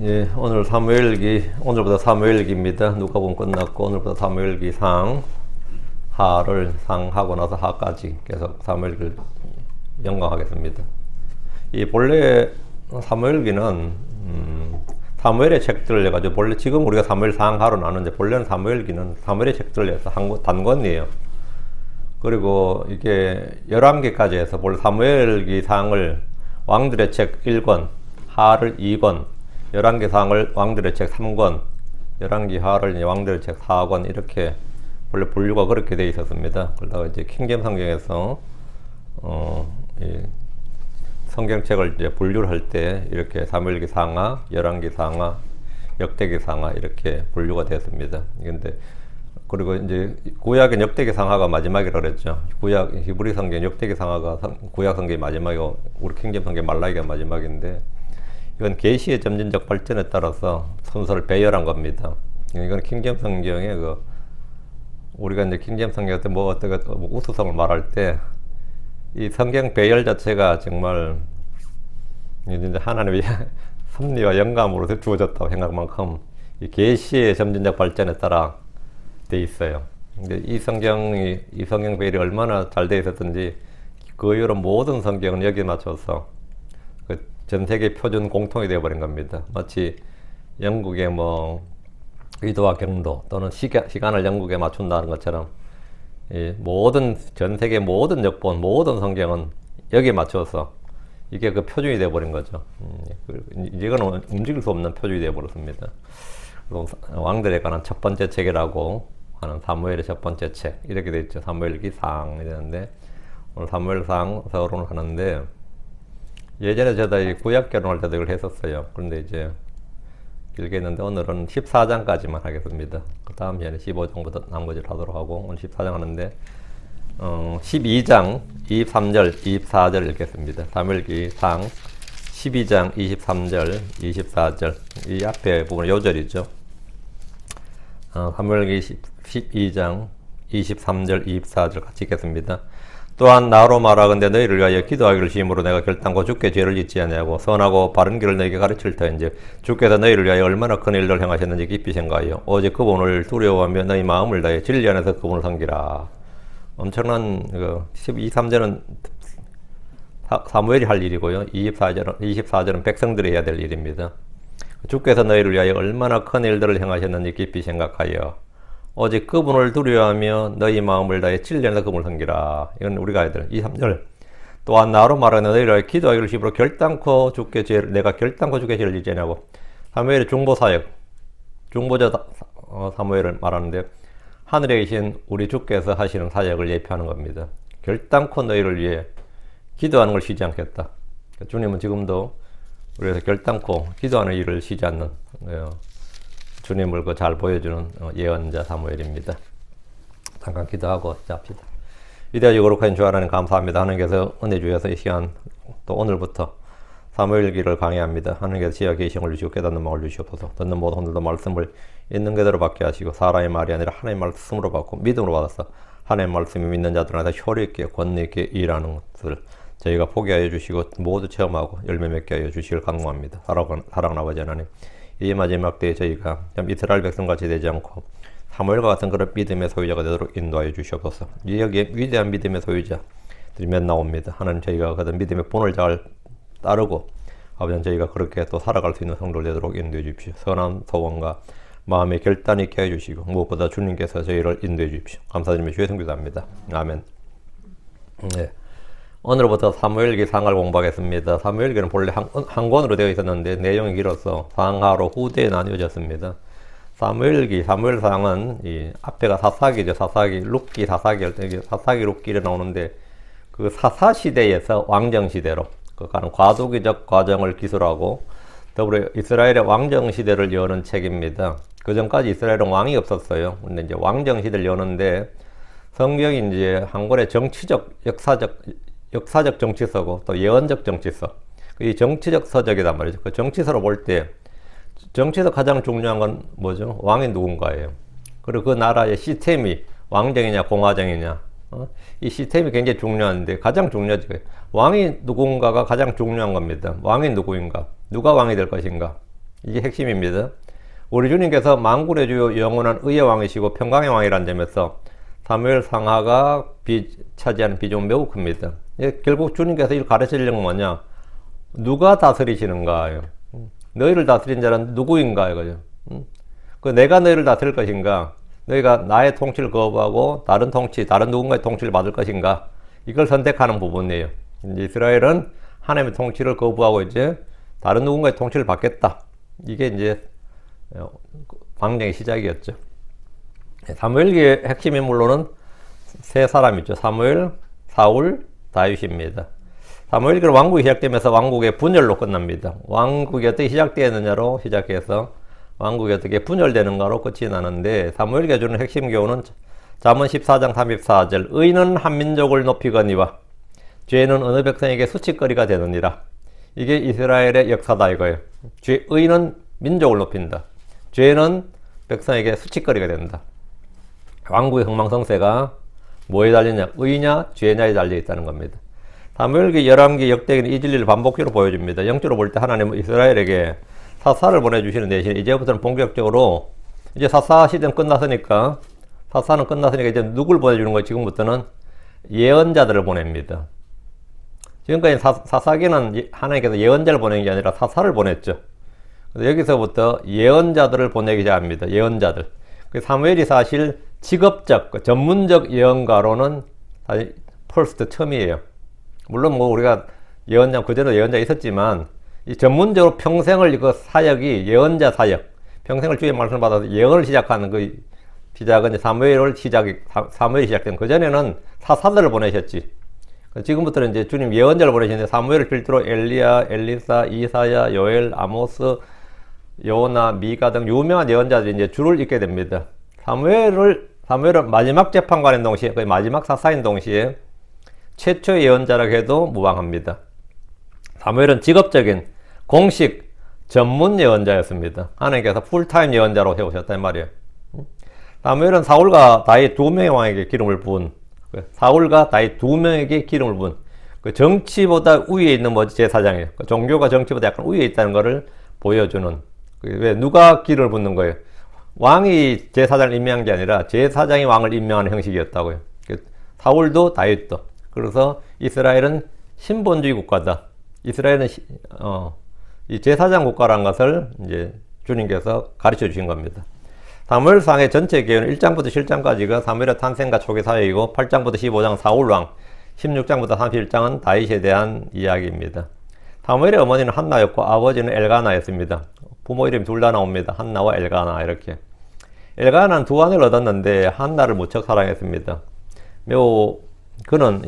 예, 오늘 사무엘기, 오늘부터 사무엘기입니다. 누가복음 끝났고 오늘부터 사무엘기 하를 상하고 나서 하까지 계속 사무엘기를 연강하겠습니다. 이 본래 사무엘기는 사무엘의 책들을 해가지고 본래 지금 우리가 사무엘 상하로 나누는데 본래는 사무엘기는 사무엘의 책들을 해서 단권이에요. 그리고 이게 11개까지 해서 본래 사무엘기 상을 왕들의 책 1권, 하를 2권, 11개 상을 왕들의 책 3권, 11개 하를 왕들의 책 4권 이렇게 원래 분류가 그렇게 되어 있었습니다. 그러다가 이제 킹잼 성경에서 이 성경책을 이제 분류를 할 때 이렇게 사무엘기 상하, 11개 상하, 역대기 상하 이렇게 분류가 됐습니다. 근데 그리고 이제 구약의 역대기 상하가 마지막이라고 그랬죠. 구약 히브리 성경 역대기 상하가 구약 성경이 마지막이고 우리 킹잼 성경 말라기가 마지막인데 이건 계시의 점진적 발전에 따라서 순서를 배열한 겁니다. 이건 킹잼 성경의 우리가 이제 킹잼 성경 때 어떻게 우수성을 말할 때 이 성경 배열 자체가 정말 이제 하나님의 섭리와 영감으로 주어졌다고 생각만큼 이 계시의 점진적 발전에 따라 돼 있어요. 근데 이 성경 배열이 얼마나 잘 돼 있었든지 그 이후로 모든 성경은 여기에 맞춰서 전 세계 표준 공통이 되어버린 겁니다. 마치 영국의 의도와 경도 또는 시간을 영국에 맞춘다는 것처럼 전 세계 모든 역본, 모든 성경은 여기에 맞춰서 이게 그 표준이 되어버린 거죠. 이건 움직일 수 없는 표준이 되어버렸습니다. 왕들에 관한 첫 번째 책이라고 하는 사무엘의 첫 번째 책 이렇게 되어 있죠. 사무엘기 상이 되는데 오늘 사무엘상 서론을 하는데 예전에 저도 이 구약 결혼할 때도 이걸 했었어요. 그런데 이제 길게 했는데 오늘은 14장까지만 하겠습니다. 그 다음 시간에 15장부터 나머지를 하도록 하고 오늘 14장 하는데 12장 23절 24절 읽겠습니다. 사무엘기 상 12장 23절 24절 이 앞에 부분 요절이죠. 사무엘기 12장 23절 24절 같이 읽겠습니다. 또한 나로 말하건대 너희를 위하여 기도하기를 시임으로 내가 결단코 주께 죄를 짓지 아니하고 선하고 바른 길을 너희에게 가르칠 터인즉 주께서 너희를 위하여 얼마나 큰 일을 행하셨는지 깊이 생각하여 오직 그분을 두려워하며 너희 마음을 다해 진리 안에서 그분을 섬기라. 엄청난 23절은 사무엘이 할 일이고요. 24절은 백성들이 해야 될 일입니다. 주께서 너희를 위하여 얼마나 큰 일들을 행하셨는지 깊이 생각하여 오직 그분을 두려워하며 너희 마음을 다해 진리 안에서 그분을 섬기라. 이건 우리가 해야 될 23절. 또한 나로 말하는 너희를 위하여 기도하기를 시임으로 내가 결단코 주께 죄를 짓지 아니하고 사무엘의 중보사역, 중보자 사무엘을 말하는데 하늘에 계신 우리 주께서 하시는 사역을 예표하는 겁니다. 결단코 너희를 위해 기도하는 걸 쉬지 않겠다. 주님은 지금도 우리에서 결단코 기도하는 일을 쉬지 않는 주님을 잘 보여주는 예언자 사무엘입니다. 잠깐 기도하고 시작합시다. 위대하시고 거룩하신 주 하나님 감사합니다. 하나님께서 은혜 주셔서 이 시간 또 오늘부터 사무엘기를 강의합니다. 하나님께서 지혜와 계시를 주시고 깨닫는 마음을 주시옵소서. 듣는 모든 분들도 말씀을 있는 그대로 받게 하시고 사람의 말이 아니라 하나님의 말씀으로 받고 믿음으로 받아서 하나님의 말씀을 믿는 자들한테 효리 있게 권리 있게 일하는 것을 저희가 포기 하여 주시고 모두 체험하고 열매 맺게 하여 주시길 간구합니다. 사랑하는 아버지 하나님, 이 마지막 때에 저희가 이스라엘 백성같이 되지 않고 사무엘과 같은 그런 믿음의 소유자가 되도록 인도하여 주시옵소서. 여기에 위대한 믿음의 소유자들이 몇 나옵니다. 하나님, 저희가 그런 믿음의 본을 잘 따르고 아버지 저희가 그렇게 또 살아갈 수 있는 성도를 되도록 인도해 주십시오. 선한 소원과 마음의 결단 있게 해주시고 무엇보다 주님께서 저희를 인도해 주십시오. 감사드리며 주의 성기도합니다. 아멘. 네. 오늘부터 사무엘기 상을 공부하겠습니다. 사무엘기는 본래 한 권으로 되어 있었는데 내용이 길어서 상하로 후대에 나뉘어졌습니다. 사무엘상은 이 앞에가 사사기죠. 룻기 룻기를 나오는데 그 사사시대에서 왕정시대로 가는 과도기적 과정을 기술하고 더불어 이스라엘의 왕정시대를 여는 책입니다. 그 전까지 이스라엘은 왕이 없었어요. 근데 이제 왕정시대를 여는데 성경이 이제 한 권의 정치적, 역사적 정치서고 또 예언적 정치서. 이 정치적 서적이란 말이죠. 그 정치서로 볼 때 정치에서 가장 중요한 건 뭐죠? 왕이 누군가예요. 그리고 그 나라의 시스템이 왕정이냐 공화정이냐 이 시스템이 굉장히 중요한데 가장 중요하지. 왕이 누군가가 가장 중요한 겁니다. 왕이 누구인가? 누가 왕이 될 것인가? 이게 핵심입니다. 우리 주님께서 만군의 주요 영원한 의의 왕이시고 평강의 왕이라는 점에서 사무엘 상하가 차지하는 비중은 매우 큽니다. 결국 주님께서 이를 가르치려는 뭐냐? 누가 다스리시는가요? 너희를 다스린 자는 누구인가? 이거죠. 그 내가 너희를 다스릴 것인가? 너희가 나의 통치를 거부하고 다른 통치, 다른 누군가의 통치를 받을 것인가? 이걸 선택하는 부분이에요. 이제 이스라엘은 하나님의 통치를 거부하고 이제 다른 누군가의 통치를 받겠다. 이게 이제 광쟁의 시작이었죠. 사무엘기의 핵심 인물로는 세 사람이죠. 사무엘, 사울, 다윗입니다. 사무엘기는 왕국이 시작되면서 왕국의 분열로 끝납니다. 왕국이 어떻게 시작되었느냐로 시작해서 왕국이 어떻게 분열되는가로 끝이 나는데, 사무엘기가 주는 핵심 교훈은 잠언 14장 34절 의인은 한 민족을 높이거니와 죄는 어느 백성에게 수치거리가 되느니라. 이게 이스라엘의 역사다 이거예요. 의인은 민족을 높인다. 죄는 백성에게 수치거리가 된다. 왕국의 흥망성쇠가 뭐에 달리냐? 의냐 죄냐에 달려 있다는 겁니다. 사무엘기, 열왕기, 역대기는 이 진리를 반복적으로 보여줍니다. 영적으로 볼 때 하나님은 이스라엘에게 사사를 보내주시는 대신 이제부터는 본격적으로 이제 사사 시대는 끝났으니까, 사사는 끝났으니까 이제 누굴 보내주는 거예요? 지금부터는 예언자들을 보냅니다. 지금까지 사사기는 하나님께서 예언자를 보낸 게 아니라 사사를 보냈죠. 그래서 여기서부터 예언자들을 보내기 시작합니다. 예언자들. 사무엘이 사실 직업적, 전문적 예언가로는 사실 펄스트 처음이에요. 물론 뭐 우리가 예언자, 그전에 예언자 있었지만, 이 전문적으로 평생을 그 사역이 예언자 사역, 평생을 주의 말씀을 받아서 예언을 시작하는 그 시작은 사무엘이 시작된, 그전에는 사사들을 보내셨지. 지금부터는 이제 주님 예언자를 보내시는데, 사무엘을 필두로 엘리야, 엘리사, 이사야, 요엘, 아모스, 요나, 미가 등 유명한 예언자들이 이제 줄을 잇게 됩니다. 사무엘은 마지막 재판관인 동시에, 거의 마지막 사사인 동시에 최초의 예언자라고 해도 무방합니다. 사무엘은 직업적인 공식 전문 예언자였습니다. 하나님께서 풀타임 예언자로 세우셨단 말이에요. 사무엘은 사울과 다윗 두 명의 왕에게 기름을 부은, 사울과 다윗 두 명에게 기름을 부은, 그 정치보다 위에 있는 뭐지? 제사장이에요. 그 종교가 정치보다 약간 위에 있다는 것을 보여주는, 왜 누가 기름을 붓는 거예요? 왕이 제사장을 임명한 게 아니라 제사장이 왕을 임명하는 형식이었다고요. 사울도 다윗도. 그래서 이스라엘은 신본주의 국가다. 이스라엘은 이 제사장 국가라는 것을 이제 주님께서 가르쳐 주신 겁니다. 사무엘상의 전체 기회는 1장부터 7장까지가 사무엘의 탄생과 초기 사역이고, 8장부터 15장 사울왕, 16장부터 31장은 다윗에 대한 이야기입니다. 사무엘의 어머니는 한나였고 아버지는 엘가나였습니다. 부모 이름 둘 다 나옵니다. 한나와 엘가나. 이렇게 엘가나는 두 아내를 얻었는데 한나를 무척 사랑했습니다. 그는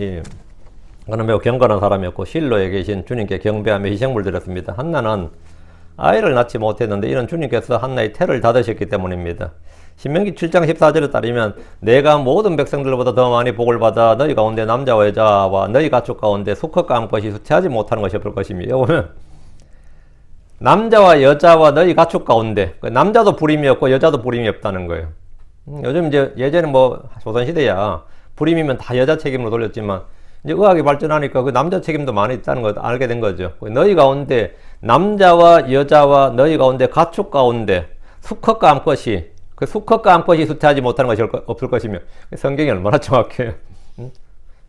매우 경건한 사람이었고 실로에 계신 주님께 경배하며 희생물 드렸습니다. 한나는 아이를 낳지 못했는데 이는 주님께서 한나의 태를 닫으셨기 때문입니다. 신명기 7장 14절에 따르면 내가 모든 백성들보다 더 많이 복을 받아 너희 가운데 남자와 여자와 너희 가축 가운데 수컷과 암컷이 수치하지 못하는 것이 없을 것이며, 여기 보면 남자와 여자와 너희 가축 가운데, 남자도 불임이었고 여자도 불임이 없다는 거예요. 요즘 이제 예전에 뭐 조선시대야 불임이면 다 여자 책임으로 돌렸지만, 이제 의학이 발전하니까 그 남자 책임도 많이 있다는 걸 알게 된 거죠. 너희 가운데 남자와 여자와 너희 가운데 가축 가운데 수컷과 암컷이, 그 수컷과 암컷이 수태하지 못하는 것이 없을 것이며, 성경이 얼마나 정확해요.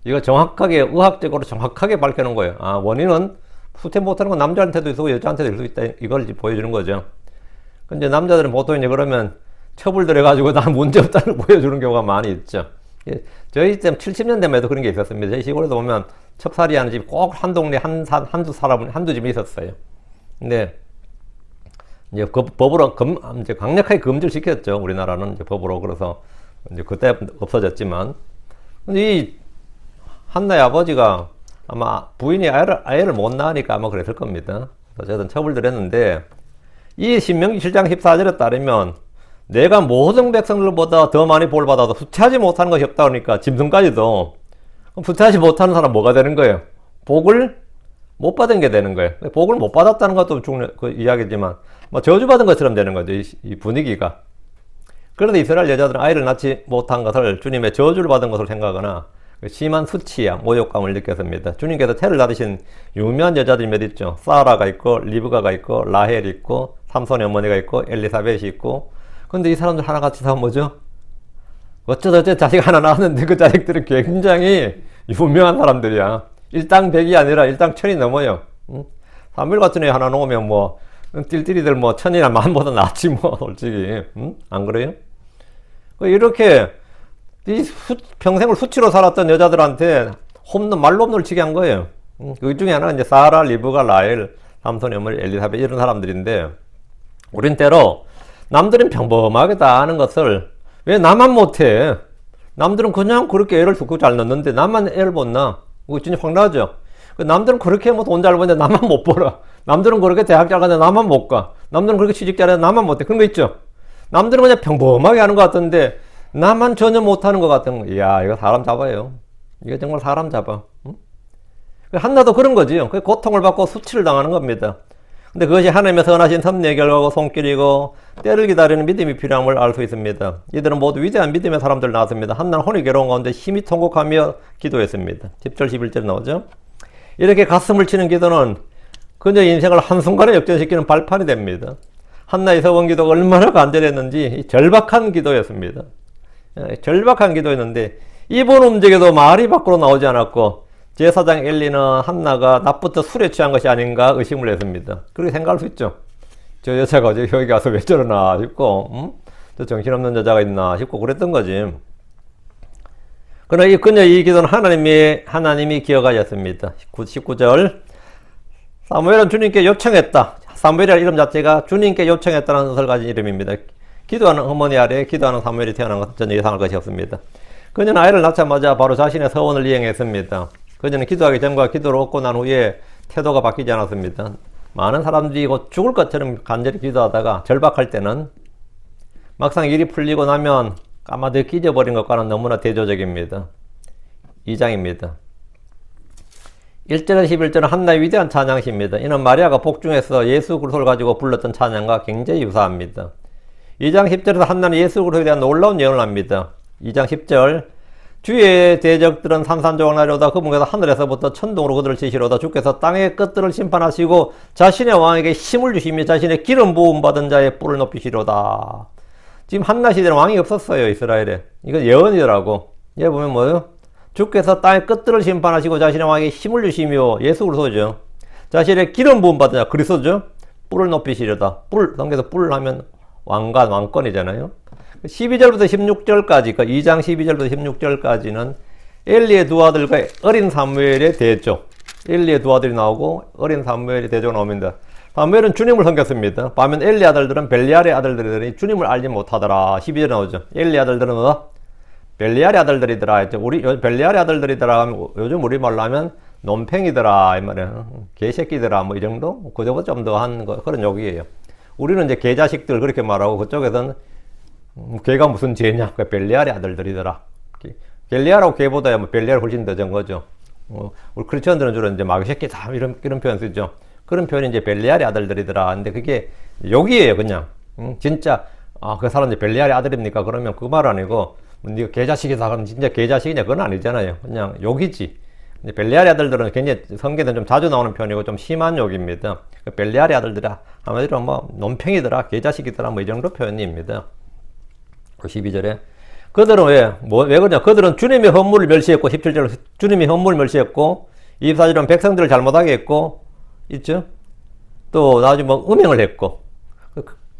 이거 정확하게 의학적으로 정확하게 밝혀놓은 거예요. 원인은 수태 못하는 건 남자한테도 있고 여자한테도 있을 수 있다, 이걸 보여주는 거죠. 근데 남자들은 보통 이제 그러면 처벌 들여가지고 나 문제 없다는 걸 보여주는 경우가 많이 있죠. 저희 때 70년대만 해도 그런 게 있었습니다. 저희 시골에도 보면 척살이 하는 집이 꼭 한 동네 한두 집이 있었어요. 근데 이제 법으로 이제 강력하게 금지를 시켰죠. 우리나라는 이제 법으로. 그래서 이제 그때 없어졌지만, 근데 이 한나의 아버지가 아마 부인이 아이를 못 낳으니까 아마 그랬을 겁니다. 어쨌든 처벌을 했는데, 이 신명기 7장 14절에 따르면 내가 모든 백성들보다 더 많이 복을 받아도 수치하지 못하는 것이 없다 그러니까 짐승까지도, 그럼 수치하지 못하는 사람 뭐가 되는 거예요? 복을 못 받은 게 되는 거예요. 복을 못 받았다는 것도 그 이야기지만 뭐 저주받은 것처럼 되는 거죠. 이 분위기가. 그런데 이스라엘 여자들은 아이를 낳지 못한 것을 주님의 저주를 받은 것으로 생각하거나 심한 수치야 모욕감을 느꼈습니다. 주님께서 태를 닫으신 유명한 여자들이 몇 있죠. 사라가 있고 리브가가 있고 라헬이 있고 삼손의 어머니가 있고 엘리사벳이 있고, 근데 이 사람들 하나같이 다 뭐죠? 어쩌다 자식 하나 낳았는데 그 자식들은 굉장히 유명한 사람들이야. 일당백이 아니라 일당천이 넘어요. 사무엘 같은 애 하나 놓으면 뭐 띨띨이들 뭐 천이나 만보다 낫지 뭐 솔직히. 안 그래요? 이렇게 평생을 수치로 살았던 여자들한테 홈런 말로 홈런을 치게 한 거예요. 그 중에 하나는 이제 사라, 리브가, 라헬, 삼손의 어머니 엘리사벳 이런 사람들인데, 우린 때로 남들은 평범하게 다 아는 것을 왜 나만 못해? 남들은 그냥 그렇게 애를 두고 잘 넣는데 나만 애를 못 낳아. 그거 진짜 황당하죠? 남들은 그렇게 뭐 돈 잘 버는데 나만 못 벌어. 남들은 그렇게 대학 잘 가는데 나만 못 가. 남들은 그렇게 취직 잘하는데 나만 못해. 그런 거 있죠? 남들은 그냥 평범하게 하는 것 같은데 나만 전혀 못하는 것 같은 거. 이야, 이거 사람 잡아요. 이거 정말 사람 잡아. 응? 한나도 그런 거지요. 그 고통을 받고 수치를 당하는 겁니다. 근데 그것이 하나님의 선하신 섭리의 결과고 손길이고 때를 기다리는 믿음이 필요함을 알 수 있습니다. 이들은 모두 위대한 믿음의 사람들 나왔습니다. 한나는 혼이 괴로운 가운데 힘이 통곡하며 기도했습니다. 10절 11절 나오죠. 이렇게 가슴을 치는 기도는 그녀의 인생을 한순간에 역전시키는 발판이 됩니다. 한나의 서원 기도가 얼마나 간절했는지 절박한 기도였습니다. 절박한 기도였는데 입은 움직여도 말이 밖으로 나오지 않았고, 제사장 엘리는 한나가 낮부터 술에 취한 것이 아닌가 의심을 했습니다. 그렇게 생각할 수 있죠. 저 여자가 어제 여기 가서 왜 저러나 싶고, 저 정신없는 여자가 있나 싶고 그랬던 거지. 그러나 이 그녀의 이 기도는 하나님이 기억하셨습니다. 19절. 사무엘은 주님께 요청했다. 사무엘이라는 이름 자체가 주님께 요청했다는 뜻을 가진 이름입니다. 기도하는 어머니 아래에 기도하는 사무엘이 태어난 것은 전혀 예상할 것이 없습니다. 그녀는 아이를 낳자마자 바로 자신의 서원을 이행했습니다. 그녀는 기도하기 전과 기도를 얻고 난 후에 태도가 바뀌지 않았습니다. 많은 사람들이 곧 죽을 것처럼 간절히 기도하다가 절박할 때는 막상 일이 풀리고 나면 까마득히 잊어버린 것과는 너무나 대조적입니다. 2장입니다. 1절에서 11절은 한나의 위대한 찬양시입니다. 이는 마리아가 복중에서 예수 그리스도를 가지고 불렀던 찬양과 굉장히 유사합니다. 2장 10절에서 한나는 예수 그리스도에 대한 놀라운 예언을 합니다. 2장 10절. 주의 대적들은 산산조각 나려다 그분께서 하늘에서부터 천둥으로 그들을 치시로다. 주께서 땅의 끝들을 심판하시고 자신의 왕에게 힘을 주시며 자신의 기름 부음 받은 자의 뿔을 높이시로다. 지금 한나 시대는 왕이 없었어요, 이스라엘에. 이건 예언이더라고. 얘 보면 뭐예요? 주께서 땅의 끝들을 심판하시고 자신의 왕에게 힘을 주시며, 예수 그리스도죠. 자신의 기름 부음 받은 자 그리스도죠. 뿔을 높이시려다. 뿔, 성경에서 뿔 하면 왕관, 왕권이잖아요. 12절부터 16절까지, 그러니까 2장 12절부터 16절까지는 엘리의 두 아들과 어린 사무엘의 대조. 엘리의 두 아들이 나오고 어린 사무엘의 대조가 나옵니다. 사무엘은 주님을 섬겼습니다. 반면 엘리 아들들은 벨리알의 아들들이 주님을 알지 못하더라. 12절에 나오죠. 엘리 아들들은 벨리알의 아들들이더라 했죠. 벨리알의 아들들이더라 하면 요즘 우리말로 하면 논팽이더라 이 말이야. 개새끼더라 뭐 이 정도? 그저보다 좀 더 한 그런 욕이에요. 우리는 이제 개자식들 그렇게 말하고, 그쪽에서는 개가 무슨 죄냐? 그 벨리알의 아들들이더라. 벨리알하고 개보다 뭐 벨리알 훨씬 더 전 거죠. 우리 크리스천들은 주로 이제 마귀새끼다 이런 표현 쓰죠. 그런 표현이 이제 벨리알의 아들들이더라. 근데 그게 욕이에요, 그냥. 진짜 그 사람 이제 벨리알의 아들입니까? 그러면 그 말 아니고, 네가 개자식이다 그러면 진짜 개자식이냐? 그건 아니잖아요. 그냥 욕이지. 근데 벨리알의 아들들은 굉장히 성경에는 좀 자주 나오는 편이고 좀 심한 욕입니다. 벨리알의 아들들아, 한마디로 뭐 논팽이더라, 개자식이더라 뭐 이 정도 표현입니다. 12절에 그들은 왜 그러냐? 그들은 주님의 헌물을 멸시했고, 17절에 주님의 헌물을 멸시했고, 24절은 백성들을 잘못하게 했고, 있죠? 또 나중에 뭐 음행을 했고,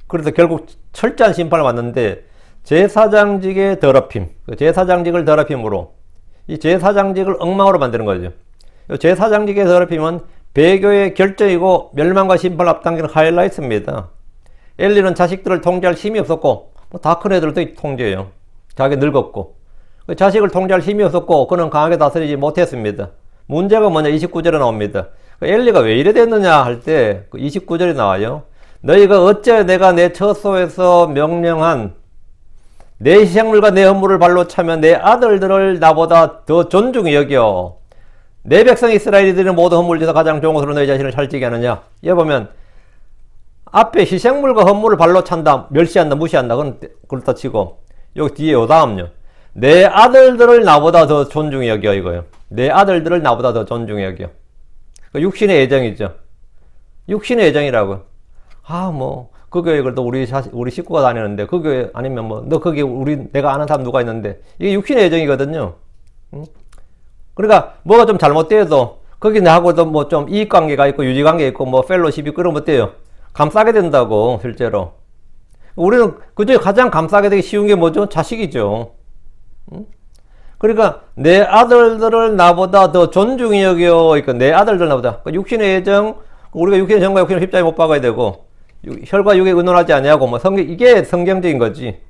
그래서 결국 철저한 심판을 받는데, 제사장직의 더럽힘, 제사장직을 더럽힘으로 이 제사장직을 엉망으로 만드는 거죠. 제사장직의 더럽힘은 배교의 결정이고 멸망과 심판을 앞당기는 하이라이트입니다. 엘리는 자식들을 통제할 힘이 없었고, 다 큰 애들도 통제해요. 자기 늙었고, 자식을 통제할 힘이 없었고, 그는 강하게 다스리지 못했습니다. 문제가 뭐냐? 29절에 나옵니다. 엘리가 왜 이래 됐느냐 할 때 29절에 나와요. 너희가 어째 내가 내 처소에서 명령한 내 희생물과 내 헌물을 발로 차면 내 아들들을 나보다 더 존중히 여겨. 내 백성 이스라엘이들은 모두 헌물 중에서 가장 좋은 것으로 너희 자신을 살찌게 하느냐. 여기 보면 앞에 희생물과 헌물을 발로 찬다, 멸시한다, 무시한다, 그건 그렇다 치고, 여기 뒤에 요 다음요. 내 아들들을 나보다 더 존중히 여겨, 이거요. 내 아들들을 나보다 더 존중히 여겨. 육신의 애정이죠. 육신의 애정이라고. 그 교회 그래도 우리 식구가 다니는데 그 교회 아니면 뭐 너 거기 내가 아는 사람 누가 있는데 이게 육신의 애정이거든요. 응? 그러니까 뭐가 좀 잘못돼도 거기 나하고도 뭐 좀 이익관계가 있고 유지관계 있고 뭐 펠로십이 그러면 어때요? 감싸게 된다고 실제로. 우리는 그중에 가장 감싸게 되기 쉬운 게 뭐죠? 자식이죠. 응? 그러니까 내 아들들을 나보다 더 존중히 여겨. 그러니까 내 아들들 나보다 육신의 애정, 우리가 육신의 정과 육신의 십자에 못 박아야 되고 혈과 육에 의논하지 않냐고 뭐 이게 성경적인 거지.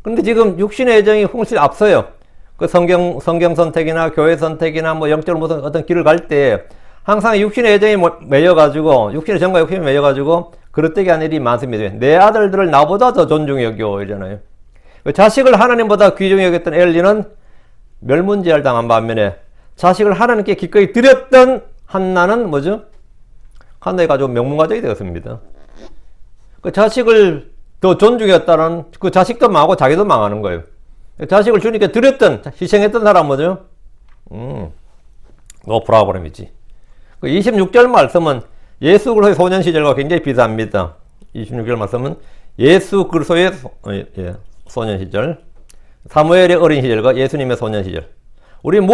근데 지금 육신의 애정이 훨씬 앞서요. 그 성경 선택이나 교회 선택이나 뭐 영적으로 무슨 어떤 길을 갈 때 항상 육신의 애정이 매여가지고 육신의 정과 육신이 매여가지고 그릇되게 하는 일이 많습니다. 내 아들들을 나보다 더 존중히 여겨 이러잖아요. 자식을 하나님보다 귀중히 여겼던 엘리는 멸문제를 당한 반면에 자식을 하나님께 기꺼이 드렸던 한나는 뭐죠? 한나의 가족 명문가족이 되었습니다. 그 자식을 더 존중했다는 그 자식도 망하고 자기도 망하는 거예요. 자식을 주님께 드렸던 희생했던 사람 뭐죠? 노프라브럼이지. 그 26절 말씀은 예수 그리스도의 소년 시절과 굉장히 비슷합니다. 26절 말씀은 예수 그리스도의 소년 시절, 사무엘의 어린 시절과 예수님의 소년 시절. 우리는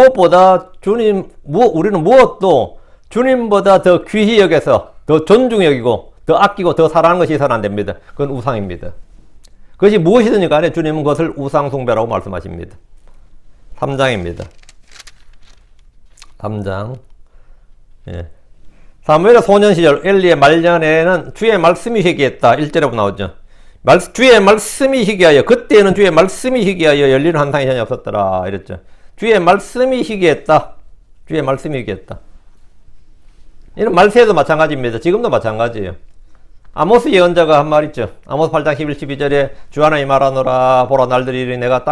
무엇도 주님보다 더 귀히 여겨서 더 존중히 여기고 더 아끼고 더 사랑하는 것이 있어서는 안 됩니다. 그건 우상입니다. 그것이 무엇이든지 간에 주님은 그것을 우상숭배라고 말씀하십니다. 3장입니다. 3장. 예. 사무엘의 소년 시절 엘리의 말년에는 주의 말씀이 희귀했다. 1절에 나오죠. 주의 말씀이 희귀하여 그때는 주의 말씀이 희귀하여 열리는 환상이 전혀 없었더라 이랬죠. 주의 말씀이 희귀했다. 주의 말씀이 희귀했다. 이런 말세에도 마찬가지입니다. 지금도 마찬가지예요. 아모스 예언자가 한 말 있죠. 아모스 8장 11, 12절에 주 하나님 말하노라 보라 날들이 이르니 내가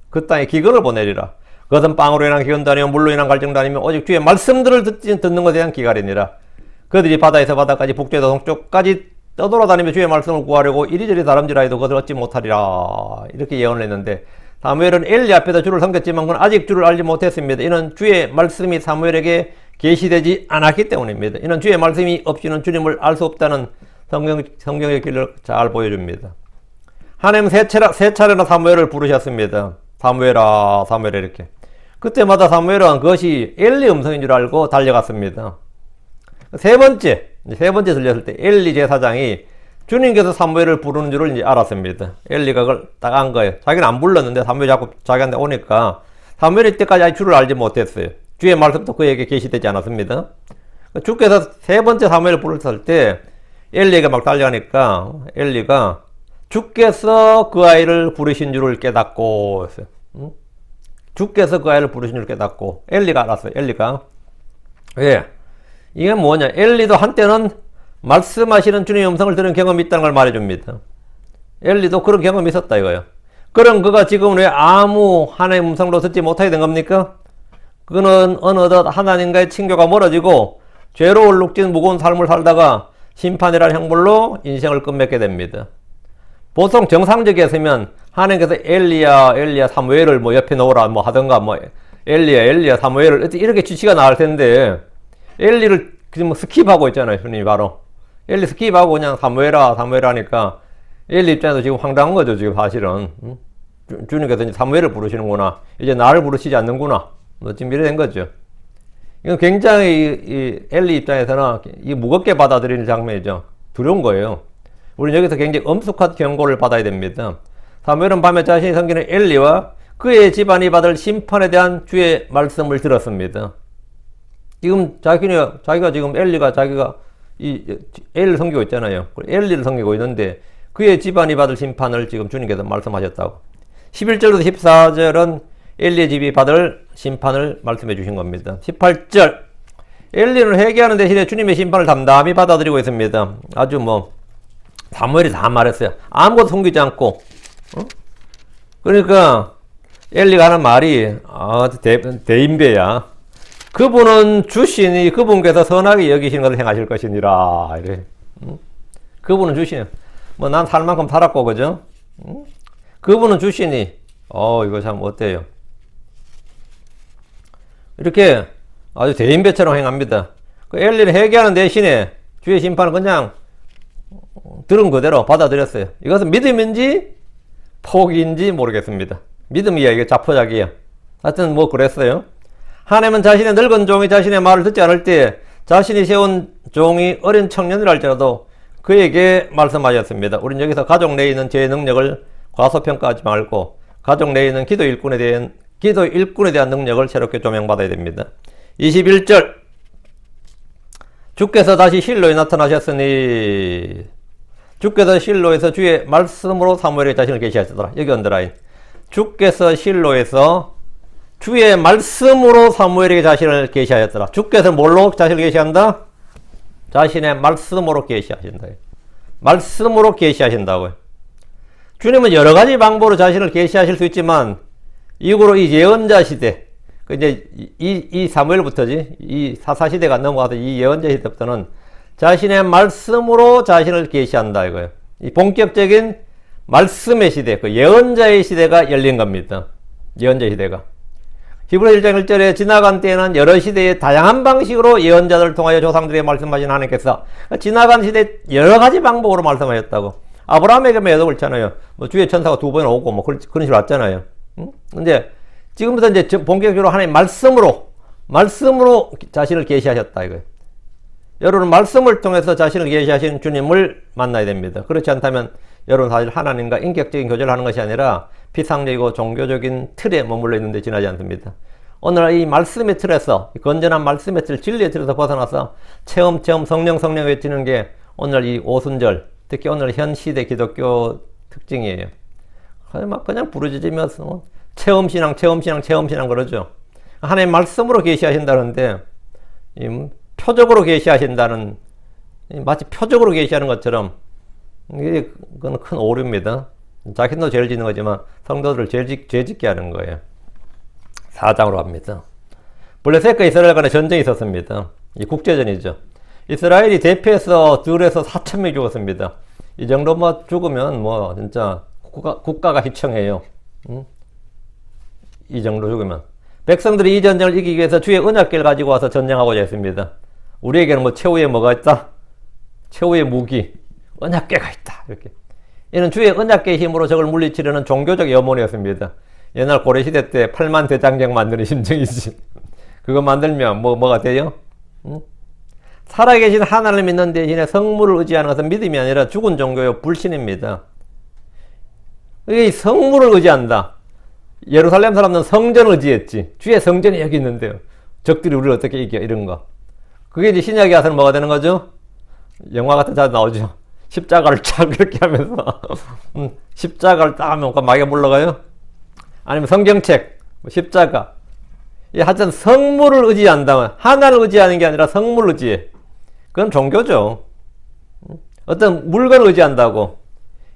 그 땅에 기근을 보내리라. 그것은 빵으로 인한 기근도 아니며 물로 인한 갈증도 아니며 오직 주의 말씀들을 듣는 것에 대한 기갈이니라. 그들이 바다에서 바다까지 북쪽에서 동쪽까지 떠돌아다니며 주의 말씀을 구하려고 이리저리 다름질하여도 그것을 얻지 못하리라. 이렇게 예언을 했는데 사무엘은 엘리 앞에서 주를 섬겼지만 그는 아직 주를 알지 못했습니다. 이는 주의 말씀이 사무엘에게 계시되지 않았기 때문입니다. 이는 주의 말씀이 없이는 주님을 알 수 없다는 성경의 길을 잘 보여줍니다. 하나님 세 차례나 사무엘을 부르셨습니다. 사무엘아 사무엘아 이렇게. 그때마다 사무엘은 그것이 엘리 음성인 줄 알고 달려갔습니다. 세 번째 들렸을 때 엘리 제사장이 주님께서 사무엘을 부르는 줄을 이제 알았습니다. 엘리가 그걸 딱 안 거예요. 자기는 안 불렀는데 사무엘이 자꾸 자기한테 오니까 사무엘이 이때까지 아직 주를 알지 못했어요. 주의 말씀도 그에게 계시되지 않았습니다. 주께서 세 번째 사무엘을 부르셨을 때 엘리가 막 달려가니까 엘리가 주께서 그 아이를 부르신 줄을 깨닫고 했어요. 주께서 그 아이를 부르신 줄을 깨닫고 엘리가 알았어요. 엘리가 왜? 이게 뭐냐? 엘리도 한때는 말씀하시는 주님의 음성을 들은 경험이 있다는 걸 말해줍니다. 엘리도 그런 경험이 있었다 이거예요. 그럼 그가 지금 왜 아무 하나님의 음성으로 듣지 못하게 된 겁니까? 그는 어느덧 하나님과의 친교가 멀어지고 죄로 얼룩진 무거운 삶을 살다가 심판이라는 형벌로 인생을 끝맺게 됩니다. 보통 정상적이었으면 하나님께서 엘리야 사무엘을 뭐 옆에 놓으라 뭐 하던가 뭐 엘리야 사무엘을 이렇게 지시가 나올 텐데 엘리를 그냥 스킵하고 있잖아요. 주님이 바로 엘리 스킵하고 그냥 사무엘아 하니까 엘리 입장에서 지금 황당한 거죠. 지금 사실은 주님께서 이제 사무엘을 부르시는구나, 이제 나를 부르시지 않는구나, 뭐 지금 이래 된 거죠. 이건 굉장히 이 엘리 입장에서는 이 무겁게 받아들이는 장면이죠. 두려운 거예요. 우리는 여기서 굉장히 엄숙한 경고를 받아야 됩니다. 사무엘은 밤에 자신이 섬기는 엘리와 그의 집안이 받을 심판에 대한 주의 말씀을 들었습니다. 지금 자기가 지금 엘리가 자기가 이 엘리를 섬기고 있잖아요. 엘리를 섬기고 있는데 그의 집안이 받을 심판을 지금 주님께서 말씀하셨다고. 11절부터 14절은 엘리의 집이 받을 심판을 말씀해 주신 겁니다. 18절 엘리는 회개하는 대신에 주님의 심판을 담담히 받아들이고 있습니다. 아주 뭐 사무엘이 다 말했어요. 아무것도 숨기지 않고. 그러니까 엘리가 하는 말이 대인배야. 그분은 주시니 그분께서 선하게 여기시는 것을 행하실 것이니라. 이래. 그분은 주시니. 뭐 난 살 만큼 살았고, 그죠? 그분은 주시니. 이거 참 어때요? 이렇게 아주 대인배처럼 행합니다. 그 엘리는 회개하는 대신에 주의 심판을 그냥 들은 그대로 받아들였어요. 이것은 믿음인지 포기인지 모르겠습니다. 믿음이야, 이게 자포자기야. 하여튼 뭐 그랬어요. 하나님은 자신의 늙은 종이 자신의 말을 듣지 않을 때 자신이 세운 종이 어린 청년이랄지라도 그에게 말씀하셨습니다. 우리는 여기서 가족 내에 있는 제 능력을 과소평가하지 말고 가족 내에 있는 기도 일꾼에 대한 능력을 새롭게 조명받아야 됩니다. 21절, 주께서 다시 실로에 나타나셨으니, 주께서 실로에서 주의 말씀으로 사무엘에게 자신을 계시하시더라. 여기 언더라인. 주께서 실로에서 주의 말씀으로 사무엘에게 자신을 계시하였더라. 주께서 뭘로 자신을 계시한다? 자신의 말씀으로 계시하신다. 말씀으로 계시하신다고요. 주님은 여러 가지 방법으로 자신을 계시하실 수 있지만, 이후로 이 예언자 시대, 이제 이 사무엘부터지, 이 사사시대가 넘어가서 이 예언자 시대부터는 자신의 말씀으로 자신을 계시한다 이거예요. 이 본격적인 말씀의 시대, 그 예언자의 시대가 열린 겁니다. 예언자 시대가. 히브리 1장 1절에 지나간 때에는 여러 시대의 다양한 방식으로 예언자들을 통하여 조상들에게 말씀하신 하나님께서 지나간 시대 여러 가지 방법으로 말씀하셨다고. 아브라함에게도 그렇잖아요. 뭐 주의 천사가 2번 오고 뭐 그런 식으로 왔잖아요. 근데 지금부터 이제 본격적으로 하나님 말씀으로 자신을 계시하셨다 이거예요. 여러분은 말씀을 통해서 자신을 계시하신 주님을 만나야 됩니다. 그렇지 않다면 여러분 사실 하나님과 인격적인 교제를 하는 것이 아니라 피상적이고 종교적인 틀에 머물러 있는데 지나지 않습니다. 오늘 이 말씀의 틀에서, 건전한 말씀의 틀, 진리의 틀에서 벗어나서 체험 성령 외치는 게 오늘 이 오순절, 특히 오늘 현 시대 기독교 특징이에요. 막 그냥 부르짖으면서 체험신앙 그러죠. 하나님 말씀으로 계시하신다는데 표적으로 계시하신다는, 마치 표적으로 계시하는 것처럼, 그건 큰 오류입니다. 자신도 죄를 짓는 거지만 성도들을 죄 짓게 하는 거예요. 4장으로 갑니다. 블레셋과 이스라엘 간에 전쟁이 있었습니다. 이 국제전이죠. 이스라엘이 대피해서 들에서 4,000명이 죽었습니다. 이 정도만 죽으면 뭐 진짜 국가가 희청해요. 이 정도 죽으면. 백성들이 이 전쟁을 이기기 위해서 주의 언약궤를 가지고 와서 전쟁하고자 했습니다. 우리에게는 뭐 최후의 뭐가 있다? 최후의 무기, 언약궤가 있다. 이렇게. 이는 주의 언약궤의 힘으로 적을 물리치려는 종교적 염원이었습니다. 옛날 고려시대 때 8만 대장경 만드는 심정이지. 그거 만들면 뭐가 돼요? 살아계신 하나님을 믿는 대신에 성물을 의지하는 것은 믿음이 아니라 죽은 종교요, 불신입니다. 이 성물을 의지한다. 예루살렘 사람들은 성전을 의지했지. 주의 성전이 여기 있는데요. 적들이 우리를 어떻게 이겨? 이런 거. 그게 이제 신약에 와서는 뭐가 되는 거죠? 영화 같은 데 나오죠. 십자가를 쫙 이렇게 하면서 십자가를 딱 하면 마귀가 물러가요? 아니면 성경책, 십자가. 하여튼 성물을 의지한다면, 하나를 의지하는 게 아니라 성물을 의지해. 그건 종교죠. 어떤 물건을 의지한다고.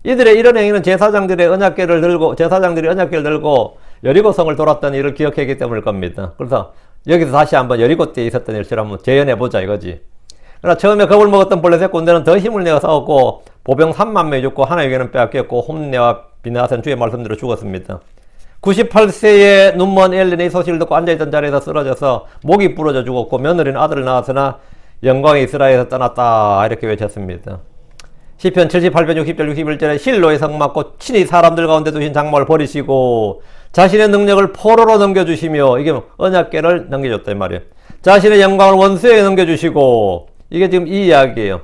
이들의 이런 행위는 제사장들이 언약궤를 들고 여리고성을 돌았던 일을 기억했기 때문일 겁니다. 그래서 여기서 다시 한번 여리고 때 있었던 일을 한번 재현해보자 이거지. 그러나 처음에 겁을 먹었던 블레셋 군대는 더 힘을 내어 싸웠고 보병 3만 명이 죽고 하나에게는 빼앗겼고 홈네와 비나앗은 주의 말씀대로 죽었습니다. 98세의 눈먼 엘린이 이 소식을 듣고 앉아있던 자리에서 쓰러져서 목이 부러져 죽었고 며느리는 아들을 낳았으나 영광이 이스라엘에서 떠났다 이렇게 외쳤습니다. 시편 78편 60절 61절에 실로의 성 맞고 친히 사람들 가운데 두신 장막을 버리시고 자신의 능력을 포로로 넘겨주시며, 이게 언약궤를 넘겨줬다 이 말이에요. 자신의 영광을 원수에게 넘겨주시고, 이게 지금 이 이야기예요.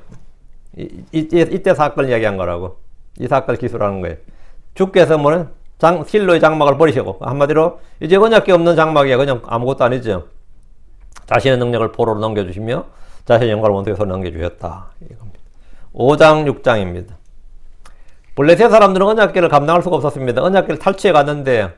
이때 사건을 이야기한 거라고. 이 사건을 기술하는 거예요. 주께서 뭐는 실로의 장막을 버리시고, 한마디로 이제 언약궤 없는 장막이야. 그냥 아무것도 아니죠. 자신의 능력을 포로로 넘겨주시며 자신의 영광을 원수에게 손에 넘겨주셨다 이겁니다. 5장 6장입니다. 블레셋 사람들은 언약궤를 감당할 수가 없었습니다. 언약궤를 탈취해 갔는데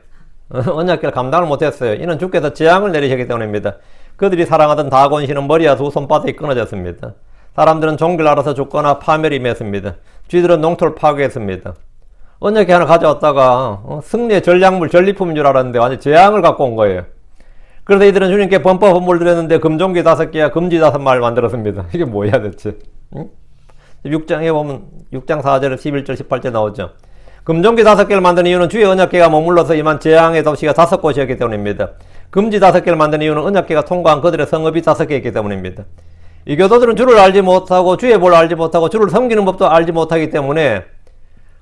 언약궤를 감당을 못했어요. 이는 주께서 재앙을 내리셨기 때문입니다. 그들이 사랑하던 다곤 신은 머리와 두 손바닥이 끊어졌습니다. 사람들은 종기를 알아서 죽거나 파멸이 임했습니다. 쥐들은 농토를 파괴했습니다. 언약궤 하나 가져왔다가 승리의 전략물, 전리품인 줄 알았는데 완전 재앙을 갖고 온 거예요. 그래서 이들은 주님께 범법 헌물을 드렸는데 금종기 5개와 금지 5마리를 만들었습니다. 이게 뭐야 대체? 6장에 보면 6장 4절, 11절, 18절 나오죠. 금종기 5개를 만든 이유는 주의 언약궤가 머물러서 임한 재앙의 도시가 5곳이었기 때문입니다. 금지 5개를 만든 이유는 언약궤가 통과한 그들의 성읍이 5개 있기 때문입니다. 이 교도들은 주를 알지 못하고 주의 법을 알지 못하고 주를 섬기는 법도 알지 못하기 때문에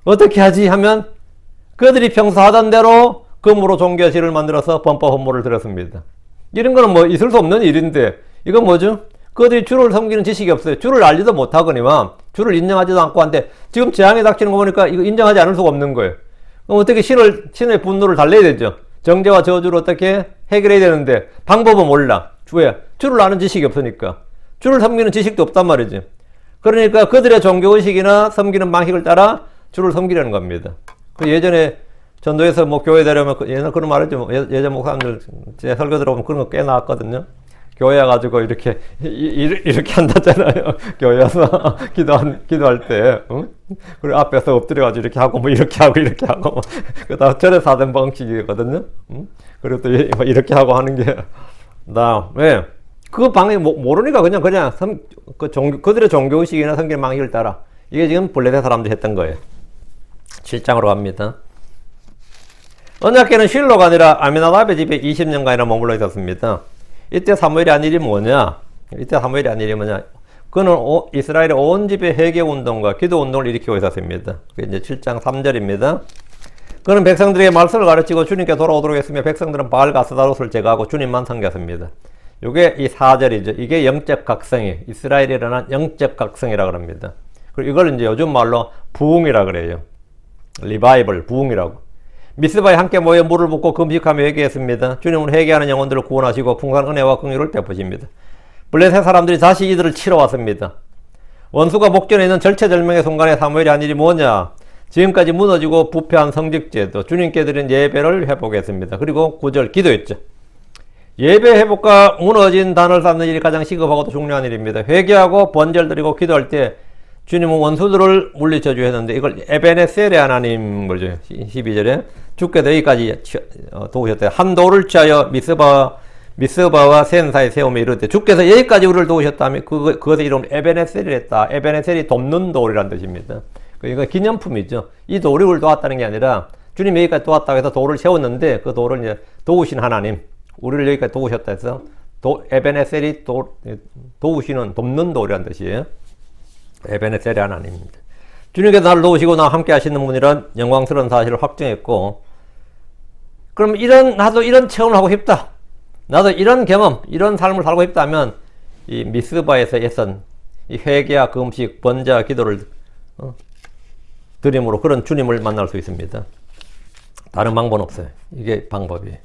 어떻게 하지 하면 그들이 평소 하던 대로 금으로 종교실을 만들어서 범법 헌물을 드렸습니다. 이런 거는 뭐 있을 수 없는 일인데 이건 뭐죠? 그들이 주를 섬기는 지식이 없어요. 주를 알지도 못하거니와 주를 인정하지도 않고 한데 지금 재앙이 닥치는 거 보니까 이거 인정하지 않을 수가 없는 거예요. 그럼 어떻게 신의 분노를 달래야 되죠? 정죄와 저주를 어떻게 해결해야 되는데 방법은 몰라. 주를 아는 지식이 없으니까. 주를 섬기는 지식도 없단 말이지. 그러니까 그들의 종교의식이나 섬기는 방식을 따라 주를 섬기려는 겁니다. 예전에 전도에서 뭐 교회 되려면 예전에 그런 말 했죠. 예전 목사님들 제 설교 들어보면 그런 거 꽤 나왔거든요. 교회 와가지고 이렇게 한다잖아요. 교회 와서 기도할 때, 응? 그리고 앞에서 엎드려가지고 이렇게 하고, 뭐 이렇게 하고, 그다음 절에서 하던 방식이거든요. 응? 그리고 또 이렇게 하고 하는 게, 왜? 그 방에 모르니까 그들의 종교의식이나 성경 방식을 따라. 이게 지금 블레셋 사람들이 했던 거예요. 7장으로 갑니다. 언약궤는 실로가 아니라 아미나답의 집에 20년간이나 머물러 있었습니다. 이때 사무엘이 한 일이 뭐냐? 그는 이스라엘의 온 집의 회개 운동과 기도 운동을 일으키고 있었습니다. 그게 이제 7장 3절입니다. 그는 백성들에게 말씀을 가르치고 주님께 돌아오도록 했으며 백성들은 바알 가스다롯을 제거하고 주님만 섬겼습니다. 이게 이 4절이죠. 이게 영적 각성이 이스라엘에 일어난 영적 각성이라고 합니다. 그리고 이걸 이제 요즘 말로 부흥이라 그래요. 리바이벌, 부흥이라고. 미스바에 함께 모여 물을 붓고 금식하며 회개했습니다. 주님은 회개하는 영혼들을 구원하시고 풍성한 은혜와 긍휼을 베푸십니다. 블레셋 사람들이 다시 이들을 치러 왔습니다. 원수가 목전에 있는 절체절명의 순간에 사무엘이 한 일이 뭐냐? 지금까지 무너지고 부패한 성직제도 주님께 드린 예배를 회복했습니다. 그리고 9절 기도했죠. 예배 회복과 무너진 단을 쌓는 일이 가장 시급하고도 중요한 일입니다. 회개하고 번제를 드리고 기도할 때 주님은 원수들을 물리쳐 주셨는데 이걸 에베네셀의 하나님 그러죠. 12절에 주께서 여기까지 도우셨대요. 한 돌을 취하여 미스바와 센사에 세우며 이르되 주께서 여기까지 우리를 도우셨다면 그것의 이름은 에베네셀이랬다. 에베네셀이 돕는 돌이라는 뜻입니다. 이거 기념품이죠. 이 돌이 우리를 도왔다는 게 아니라 주님이 여기까지 도왔다고 해서 돌을 세웠는데 그 돌을 이제 도우신 하나님 우리를 여기까지 도우셨다 해서 에베네셀이 도우시는 돕는 돌이라는 뜻이에요. 에베네셀의 하나님입니다. 주님께서 나를 도우시고 나와 함께 하시는 분이란 영광스러운 사실을 확증했고, 그럼 나도 이런 체험을 하고 싶다. 나도 이런 경험, 이런 삶을 살고 싶다면, 이 미스바에서 애선, 이 회개와 금식, 번제와 기도를 드림으로 그런 주님을 만날 수 있습니다. 다른 방법은 없어요. 이게 방법이에요.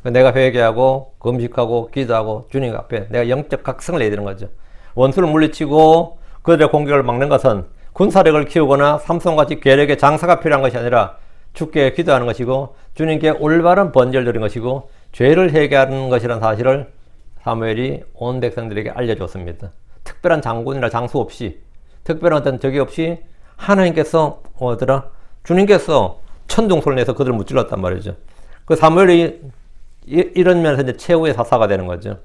내가 회개하고, 금식하고, 기도하고, 주님 앞에 내가 영적 각성을 내야 되는 거죠. 원수를 물리치고, 그들의 공격을 막는 것은 군사력을 키우거나 삼손같이 괴력의 장사가 필요한 것이 아니라 주께 기도하는 것이고 주님께 올바른 번제를 드리는 것이고 죄를 회개하는 것이라는 사실을 사무엘이 온 백성들에게 알려줬습니다. 특별한 장군이나 장수 없이 특별한 어떤 적이 없이 하나님께서 주님께서 천둥소리를 내서 그들을 무찔렀단 말이죠. 그 사무엘이 이런 면에서 이제 최후의 사사가 되는 거죠.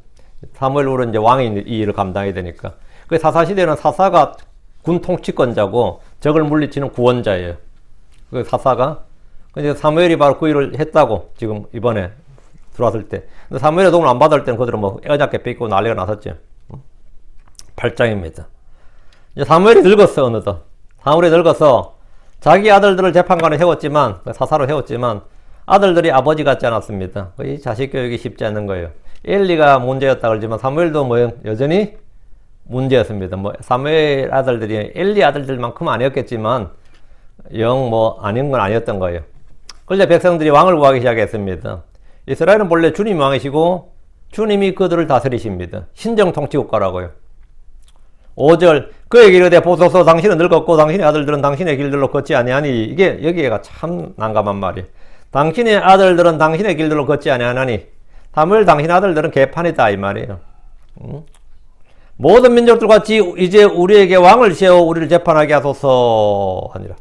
사무엘로 이제 왕이 이 일을 감당해야 되니까. 그 사사시대는 사사가 군 통치권자고 적을 물리치는 구원자예요. 그 사사가. 근데 사무엘이 바로 그 일을 했다고 지금 이번에 들어왔을 때. 근데 사무엘의 도움을 안 받을 때는 그들은 뭐 애작게 뺏고 난리가 났었죠. 8장입니다. 이제 사무엘이 늙었어, 어느덧. 사무엘이 늙어서 자기 아들들을 재판관에 세웠지만, 사사로 세웠지만 아들들이 아버지 같지 않았습니다. 이 자식 교육이 쉽지 않은 거예요. 엘리가 문제였다 그러지만 사무엘도 뭐 여전히 문제였습니다. 뭐 사무엘 아들들이 엘리 아들들만큼 아니었겠지만 영 뭐 아닌 건 아니었던 거예요. 그런데 백성들이 왕을 구하기 시작했습니다. 이스라엘은 본래 주님이 왕이시고 주님이 그들을 다스리십니다. 신정통치국가라고요. 5절 그에게 이르되 보소서 당신은 늙었고 당신의 아들들은 당신의 길들로 걷지 아니하니 이게 여기가 참 난감한 말이에요. 당신의 아들들은 당신의 길들로 걷지 아니하나니 사무엘 당신의 아들들은 개판이다 이 말이에요. 모든 민족들 같이 이제 우리에게 왕을 세워 우리를 재판하게 하소서 하니라.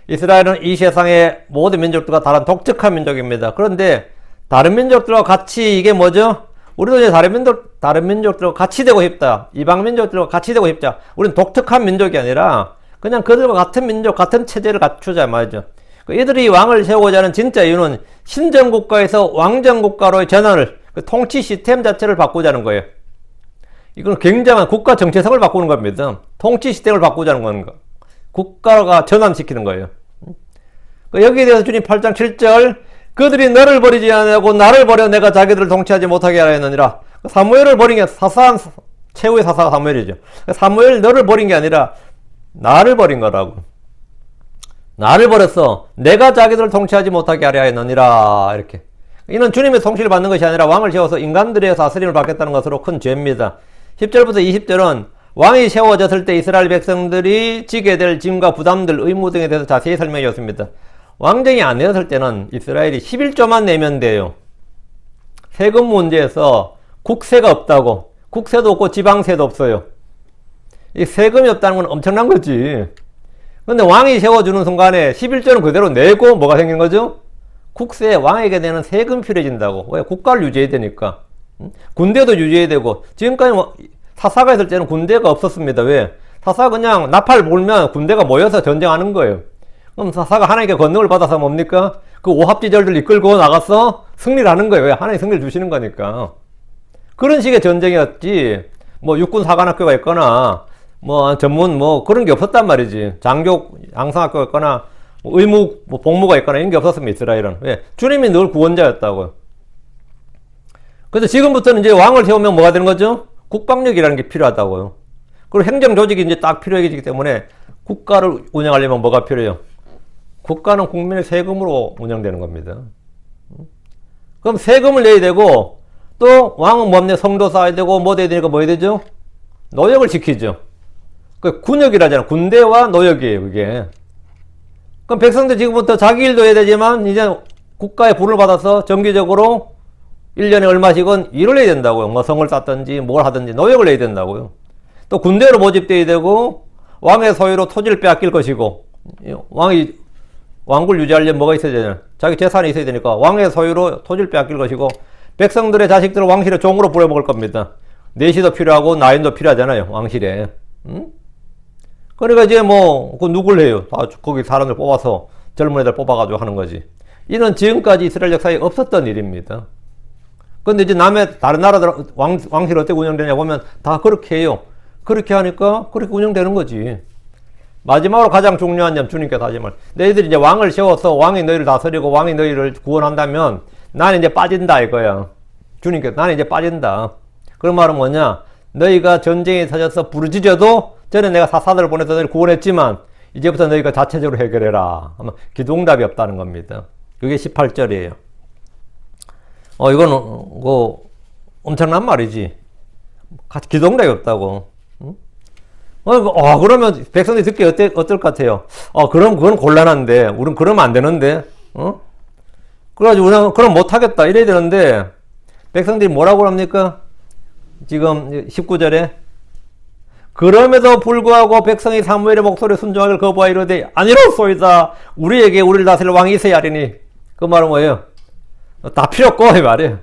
이스라엘은 이 세상의 모든 민족들과 다른 독특한 민족입니다. 그런데 다른 민족들과 같이 이게 뭐죠? 우리도 이제 다른 민족들과 같이 되고 싶다. 이방 민족들과 같이 되고 싶다. 우리는 독특한 민족이 아니라 그냥 그들과 같은 민족, 같은 체제를 갖추자 말이죠. 이들이 왕을 세우고자 하는 진짜 이유는 신정국가에서 왕정국가로의 전환을, 그 통치 시스템 자체를 바꾸자는 거예요. 이건 굉장한 국가 정체성을 바꾸는 겁니다. 통치 시스템을 바꾸자는 건가. 국가가 전환시키는 거예요. 여기에 대해서 주님 8장 7절 그들이 너를 버리지 아니하고 나를 버려 내가 자기들을 통치하지 못하게 하려 했느니라. 사무엘을 버린 게 사사한 최후의 사사가 사무엘이죠. 사무엘 너를 버린 게 아니라 나를 버린 거라고. 나를 버렸어. 내가 자기들을 통치하지 못하게 하려 했느니라. 이렇게. 이는 주님의 통치를 받는 것이 아니라 왕을 세워서 인간들의 다스림을 받겠다는 것으로 큰 죄입니다. 10절부터 20절은 왕이 세워졌을 때 이스라엘 백성들이 지게 될 짐과 부담들, 의무 등에 대해서 자세히 설명해 줬습니다. 왕정이 안 되었을 때는 이스라엘이 11조만 내면 돼요. 세금 문제에서 국세가 없다고. 국세도 없고 지방세도 없어요. 이 세금이 없다는 건 엄청난 거지. 근데 왕이 세워주는 순간에 11조는 그대로 내고 뭐가 생긴 거죠? 국세, 왕에게 내는 세금이 필요해진다고. 왜? 국가를 유지해야 되니까. 군대도 유지해야 되고. 지금까지 사사가 있을 때는 군대가 없었습니다. 왜? 사사가 그냥 나팔 불면 군대가 모여서 전쟁하는 거예요. 그럼 사사가 하나님께 권능을 받아서 뭡니까? 그 오합지졸들 이끌고 나가서 승리를 하는 거예요. 왜? 하나님 승리를 주시는 거니까. 그런 식의 전쟁이었지. 뭐 육군 사관학교가 있거나 뭐 전문 뭐 그런 게 없었단 말이지. 장교 양성학교가 있거나 의무 뭐 복무가 있거나 이런 게 없었습니다. 이스라엘은. 왜? 주님이 늘 구원자였다고요. 그래서 지금부터는 이제 왕을 세우면 뭐가 되는 거죠? 국방력이라는 게 필요하다고요. 그리고 행정 조직이 이제 딱 필요해지기 때문에 국가를 운영하려면 뭐가 필요해요? 국가는 국민의 세금으로 운영되는 겁니다. 그럼 세금을 내야 되고 또 왕은 뭡니까? 성도 쌓아야 되고 뭐 돼야 되니까 뭐 해야 되죠? 노역을 지키죠. 그 군역이라잖아. 군대와 노역이에요, 그게. 그럼 백성들 지금부터 자기 일도 해야 되지만 이제 국가의 부를 받아서 정기적으로 1년에 얼마씩은 일을 해야 된다고요. 뭐 성을 쌓든지 뭘 하든지 노역을 해야 된다고요. 또 군대로 모집돼야 되고 왕의 소유로 토지를 빼앗길 것이고 왕이 왕국을 유지하려면 뭐가 있어야 되냐? 자기 재산이 있어야 되니까 왕의 소유로 토지를 빼앗길 것이고 백성들의 자식들을 왕실에 종으로 부려먹을 겁니다. 내시도 필요하고 나인도 필요하잖아요. 왕실에. 그러니까 이제 뭐 그 누굴 해요? 다 거기 사람들 뽑아서 젊은 애들 뽑아가지고 하는 거지. 이는 지금까지 이스라엘 역사에 없었던 일입니다. 근데 이제 다른 나라들 왕실 어떻게 운영되냐 보면 다 그렇게 해요. 그렇게 하니까 그렇게 운영되는 거지. 마지막으로 가장 중요한 점 주님께서 하지 말. 너희들이 이제 왕을 세워서 왕이 너희를 다스리고 왕이 너희를 구원한다면 나는 이제 빠진다 이거야. 주님께서 나는 이제 빠진다. 그런 말은 뭐냐? 너희가 전쟁에 터져서 부르짖어도 전에 내가 사사들을 보내서 너희를 구원했지만 이제부터 너희가 자체적으로 해결해라. 아마 기도응답이 없다는 겁니다. 그게 18절이에요. 이거는 엄청난 말이지. 기도응답이 없다고. 그러면 백성들이 듣기 어떨 것 같아요? 그럼 그건 곤란한데, 우린 그러면 안 되는데, 그래가지고 우리는 그럼 못하겠다, 이래야 되는데, 백성들이 뭐라고 합니까? 지금 19절에. 그럼에도 불구하고 백성이 사무엘의 목소리에 순종하기를 거부하여 이르되, 아니로소이다. 우리를 다스릴 왕이 있어야 하리니. 그 말은 뭐예요? 다 필요 없고, 이 말이에요.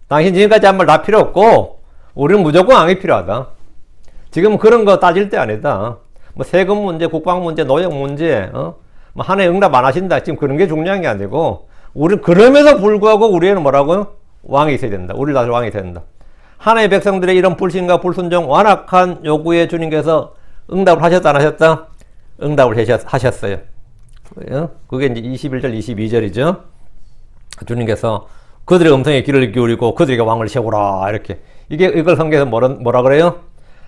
당신 지금까지 한 말 다 필요 없고, 우리는 무조건 왕이 필요하다. 지금 그런 거 따질 때 아니다. 뭐 세금 문제, 국방 문제, 노역 문제, 뭐 하나의 응답 안 하신다. 지금 그런 게 중요한 게 아니고, 그럼에도 불구하고 우리에는 뭐라고요? 왕이 있어야 된다. 우리를 다스릴 왕이 있어야 된다. 하나의 백성들의 이런 불신과 불순종, 완악한 요구에 주님께서 응답을 하셨다, 안 하셨다? 응답을 하셨어요. 그게 이제 21절, 22절이죠. 주님께서 그들의 음성에 귀를 기울이고 그들에게 왕을 세우라. 이렇게. 이걸 성경에서 뭐라 그래요?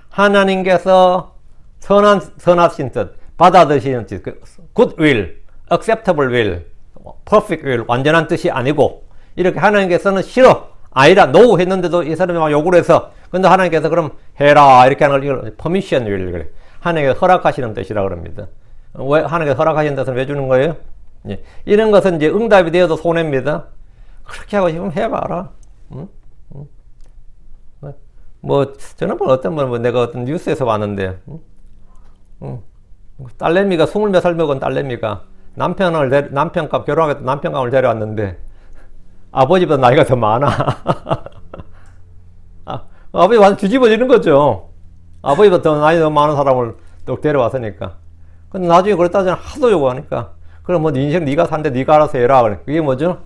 하나님께서 선하신 뜻, 받아들이시는 뜻, good will, acceptable will, perfect will, 완전한 뜻이 아니고, 이렇게 하나님께서는 싫어, 아니라 no 했는데도 이 사람이 막 요구를 해서, 근데 하나님께서 그럼 해라, 이렇게 하는 걸 permission will, 그래. 하나님께서 허락하시는 뜻이라 그럽니다. 왜, 하나님께서 허락하시는 뜻은 왜 주는 거예요? 예. 이런 것은 이제 응답이 되어도 손해입니다. 그렇게 하고 싶으면 해봐라. 저는 내가 어떤 뉴스에서 봤는데, 딸내미가 20몇 살 먹은 딸내미가 남편과 결혼하겠다 남편감을 데려왔는데, 아버지보다 나이가 더 많아. 아버지 완전 뒤집어지는 거죠. 아버지보다 더 나이 더 많은 사람을 또 데려왔으니까. 근데 나중에 그랬다잖아. 하도 요구하니까. 그럼 뭐 인생 네가 산대 네가 알아서 해라. 그게 뭐죠?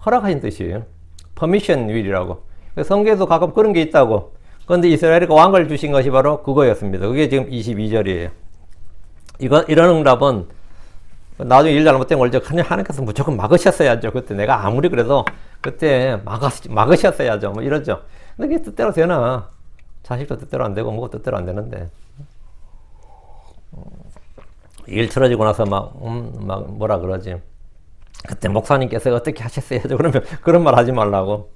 허락하신 뜻이에요. permission will이라고. 성경에도 가끔 그런 게 있다고. 그런데 이스라엘이 왕을 주신 것이 바로 그거였습니다. 그게 지금 22절이에요. 이런 응답은 나중에 일 잘못된 걸 그냥 하나님께서 무조건 막으셨어야죠. 그때 내가 아무리 그래도 그때 막으셨어야죠. 뭐 이러죠. 근데 그게 뜻대로 되나? 자식도 뜻대로 안 되고 뭐가 뜻대로 안 되는데. 일 틀어지고 나서 막 뭐라 그러지. 그때 목사님께서 어떻게 하셨어야죠. 그러면 그런 말 하지 말라고.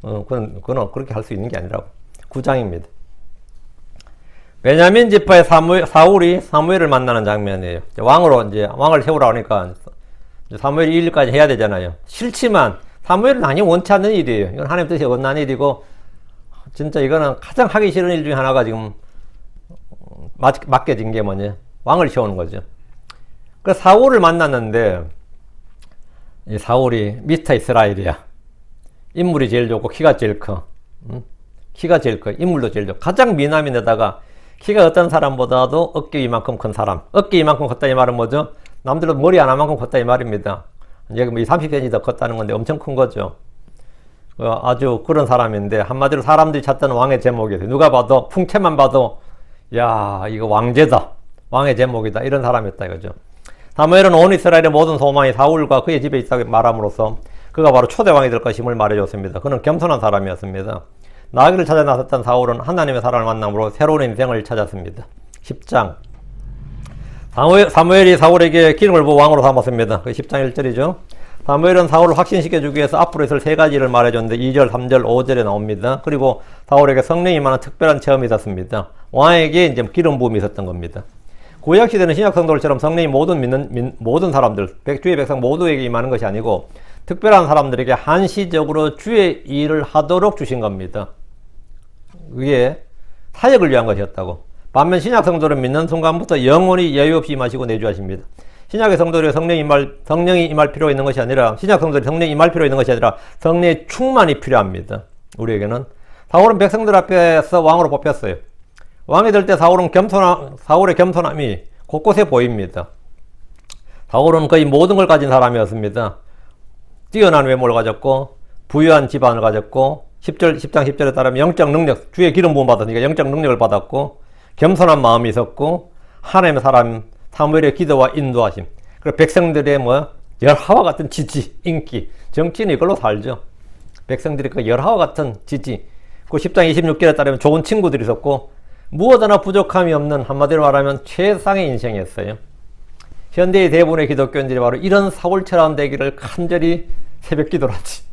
그건 그렇게 할 수 있는 게 아니라고. 9장입니다. 베냐민 지파의 사울이 사무엘을 만나는 장면이에요. 왕을 세우라 하니까 사무엘이 이 일까지 해야 되잖아요. 싫지만 사무엘은 아니 원치 않는 일이에요. 이건 하나님 뜻이 원하는 일이고 진짜 이거는 가장 하기 싫은 일 중에 하나가 지금 맡겨진 게 뭐냐? 왕을 세우는 거죠. 그래서 사울을 만났는데 이 사울이 미스터 이스라엘이야. 인물이 제일 좋고 키가 제일 커. 키가 제일 커. 인물도 제일 좋고 가장 미남인데다가 키가 어떤 사람보다도 어깨 이만큼 큰 사람. 어깨 이만큼 컸다 이 말은 뭐죠? 남들도 머리 하나만큼 컸다 이 말입니다. 이제 30cm 더 컸다는 건데 엄청 큰 거죠. 아주 그런 사람인데 한마디로 사람들이 찾던 왕의 제목이에요. 누가 봐도 풍채만 봐도 야 이거 왕제다. 왕의 제목이다. 이런 사람이었다 이거죠. 사무엘은 온 이스라엘의 모든 소망이 사울과 그의 집에 있다고 말함으로써 그가 바로 초대왕이 될 것임을 말해줬습니다. 그는 겸손한 사람이었습니다. 나귀를 찾아 나섰던 사울은 하나님의 사랑을 만남으로 새로운 인생을 찾았습니다. 10장 사무엘이 사울에게 기름을 부어 왕으로 삼았습니다. 10장 1절이죠. 사무엘은 사울을 확신시켜주기 위해서 앞으로 있을 세 가지를 말해줬는데 2절, 3절, 5절에 나옵니다. 그리고 사울에게 성령이 임하는 특별한 체험이 있었습니다. 왕에게 이제 기름 부음이 있었던 겁니다. 구약시대는 신약성도들처럼 성령이 모든 사람들, 주의 백성 모두에게 임하는 것이 아니고 특별한 사람들에게 한시적으로 주의 일을 하도록 주신 겁니다. 그게 사역을 위한 것이었다고. 반면 신약 성도를 믿는 순간부터 영원히 여유 없이 임하시고 내주하십니다. 신약의 성도들이 성령이 임할 필요가 있는 것이 아니라 신약 성도들이 성령이 임할 필요가 있는 것이 아니라 성령의 충만이 필요합니다. 우리에게는 사울은 백성들 앞에서 왕으로 뽑혔어요. 왕이 될 때 사울의 겸손함이 곳곳에 보입니다. 사울은 거의 모든 걸 가진 사람이었습니다. 뛰어난 외모를 가졌고 부유한 집안을 가졌고 10장 10절에 따르면 영적 능력, 주의 기름 부음 받으니까 영적 능력을 받았고 겸손한 마음이 있었고 하나님의 사람 사무엘의 기도와 인도하심, 그리고 백성들의 열하와 같은 지지, 인기, 정치는 이걸로 살죠. 백성들이 그 열하와 같은 지지, 그 10장 26절에 따르면 좋은 친구들이 있었고 무엇 하나 부족함이 없는, 한마디로 말하면 최상의 인생이었어요. 현대의 대부분의 기독교인들이 바로 이런 사울처럼 되기를 간절히 새벽 기도를 하지.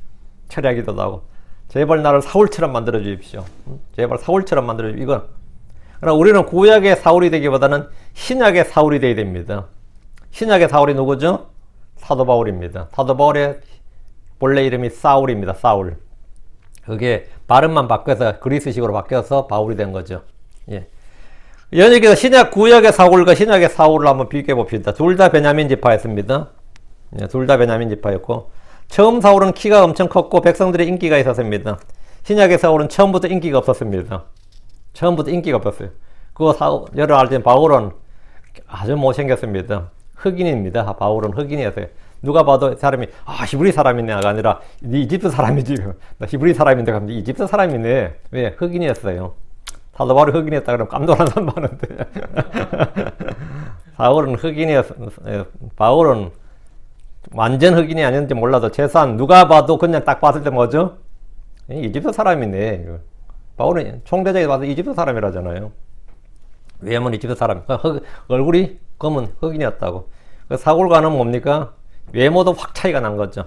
철야 기도도 하고 제발 나를 사울처럼 만들어 주십시오. 제발 사울처럼 만들어 주십시오. 이건 그러나 우리는 구약의 사울이 되기보다는 신약의 사울이 되어야 됩니다. 신약의 사울이 누구죠? 사도 바울입니다. 사도 바울의 본래 이름이 사울입니다. 사울. 그게 발음만 바뀌어서 그리스식으로 바뀌어서 바울이 된 거죠. 예. 여기서 구약의 사울과 신약의 사울을 한번 비교해 봅시다. 둘 다 베냐민 지파였습니다. 예, 둘 다 베냐민 지파였고, 처음 사울은 키가 엄청 컸고 백성들의 인기가 있었습니다. 신약의 사울은 처음부터 인기가 없었습니다. 처음부터 인기가 없었어요. 여러분 알지만 바울은 아주 못생겼습니다. 흑인입니다. 바울은 흑인이었어요. 누가 봐도 사람이 히브리 사람이네가 아니라 이집트 사람이지. 나 히브리 사람인데 갑자기 이집트 사람이네. 왜? 흑인이었어요. 사도 바울이 흑인이었다 그러면 깜놀한 사람 많은데. 바울은 흑인이었어요. 바울은 완전 흑인이 아니었는지 몰라도 최소한 누가 봐도 그냥 딱 봤을 때 뭐죠? 이집트 사람이네. 바울은 총대장에 봐서 이집트 사람이라잖아요. 왜냐면 이집트 사람, 얼굴이 검은 흑인이었다고. 사울과는 뭡니까? 외모도 확 차이가 난 거죠.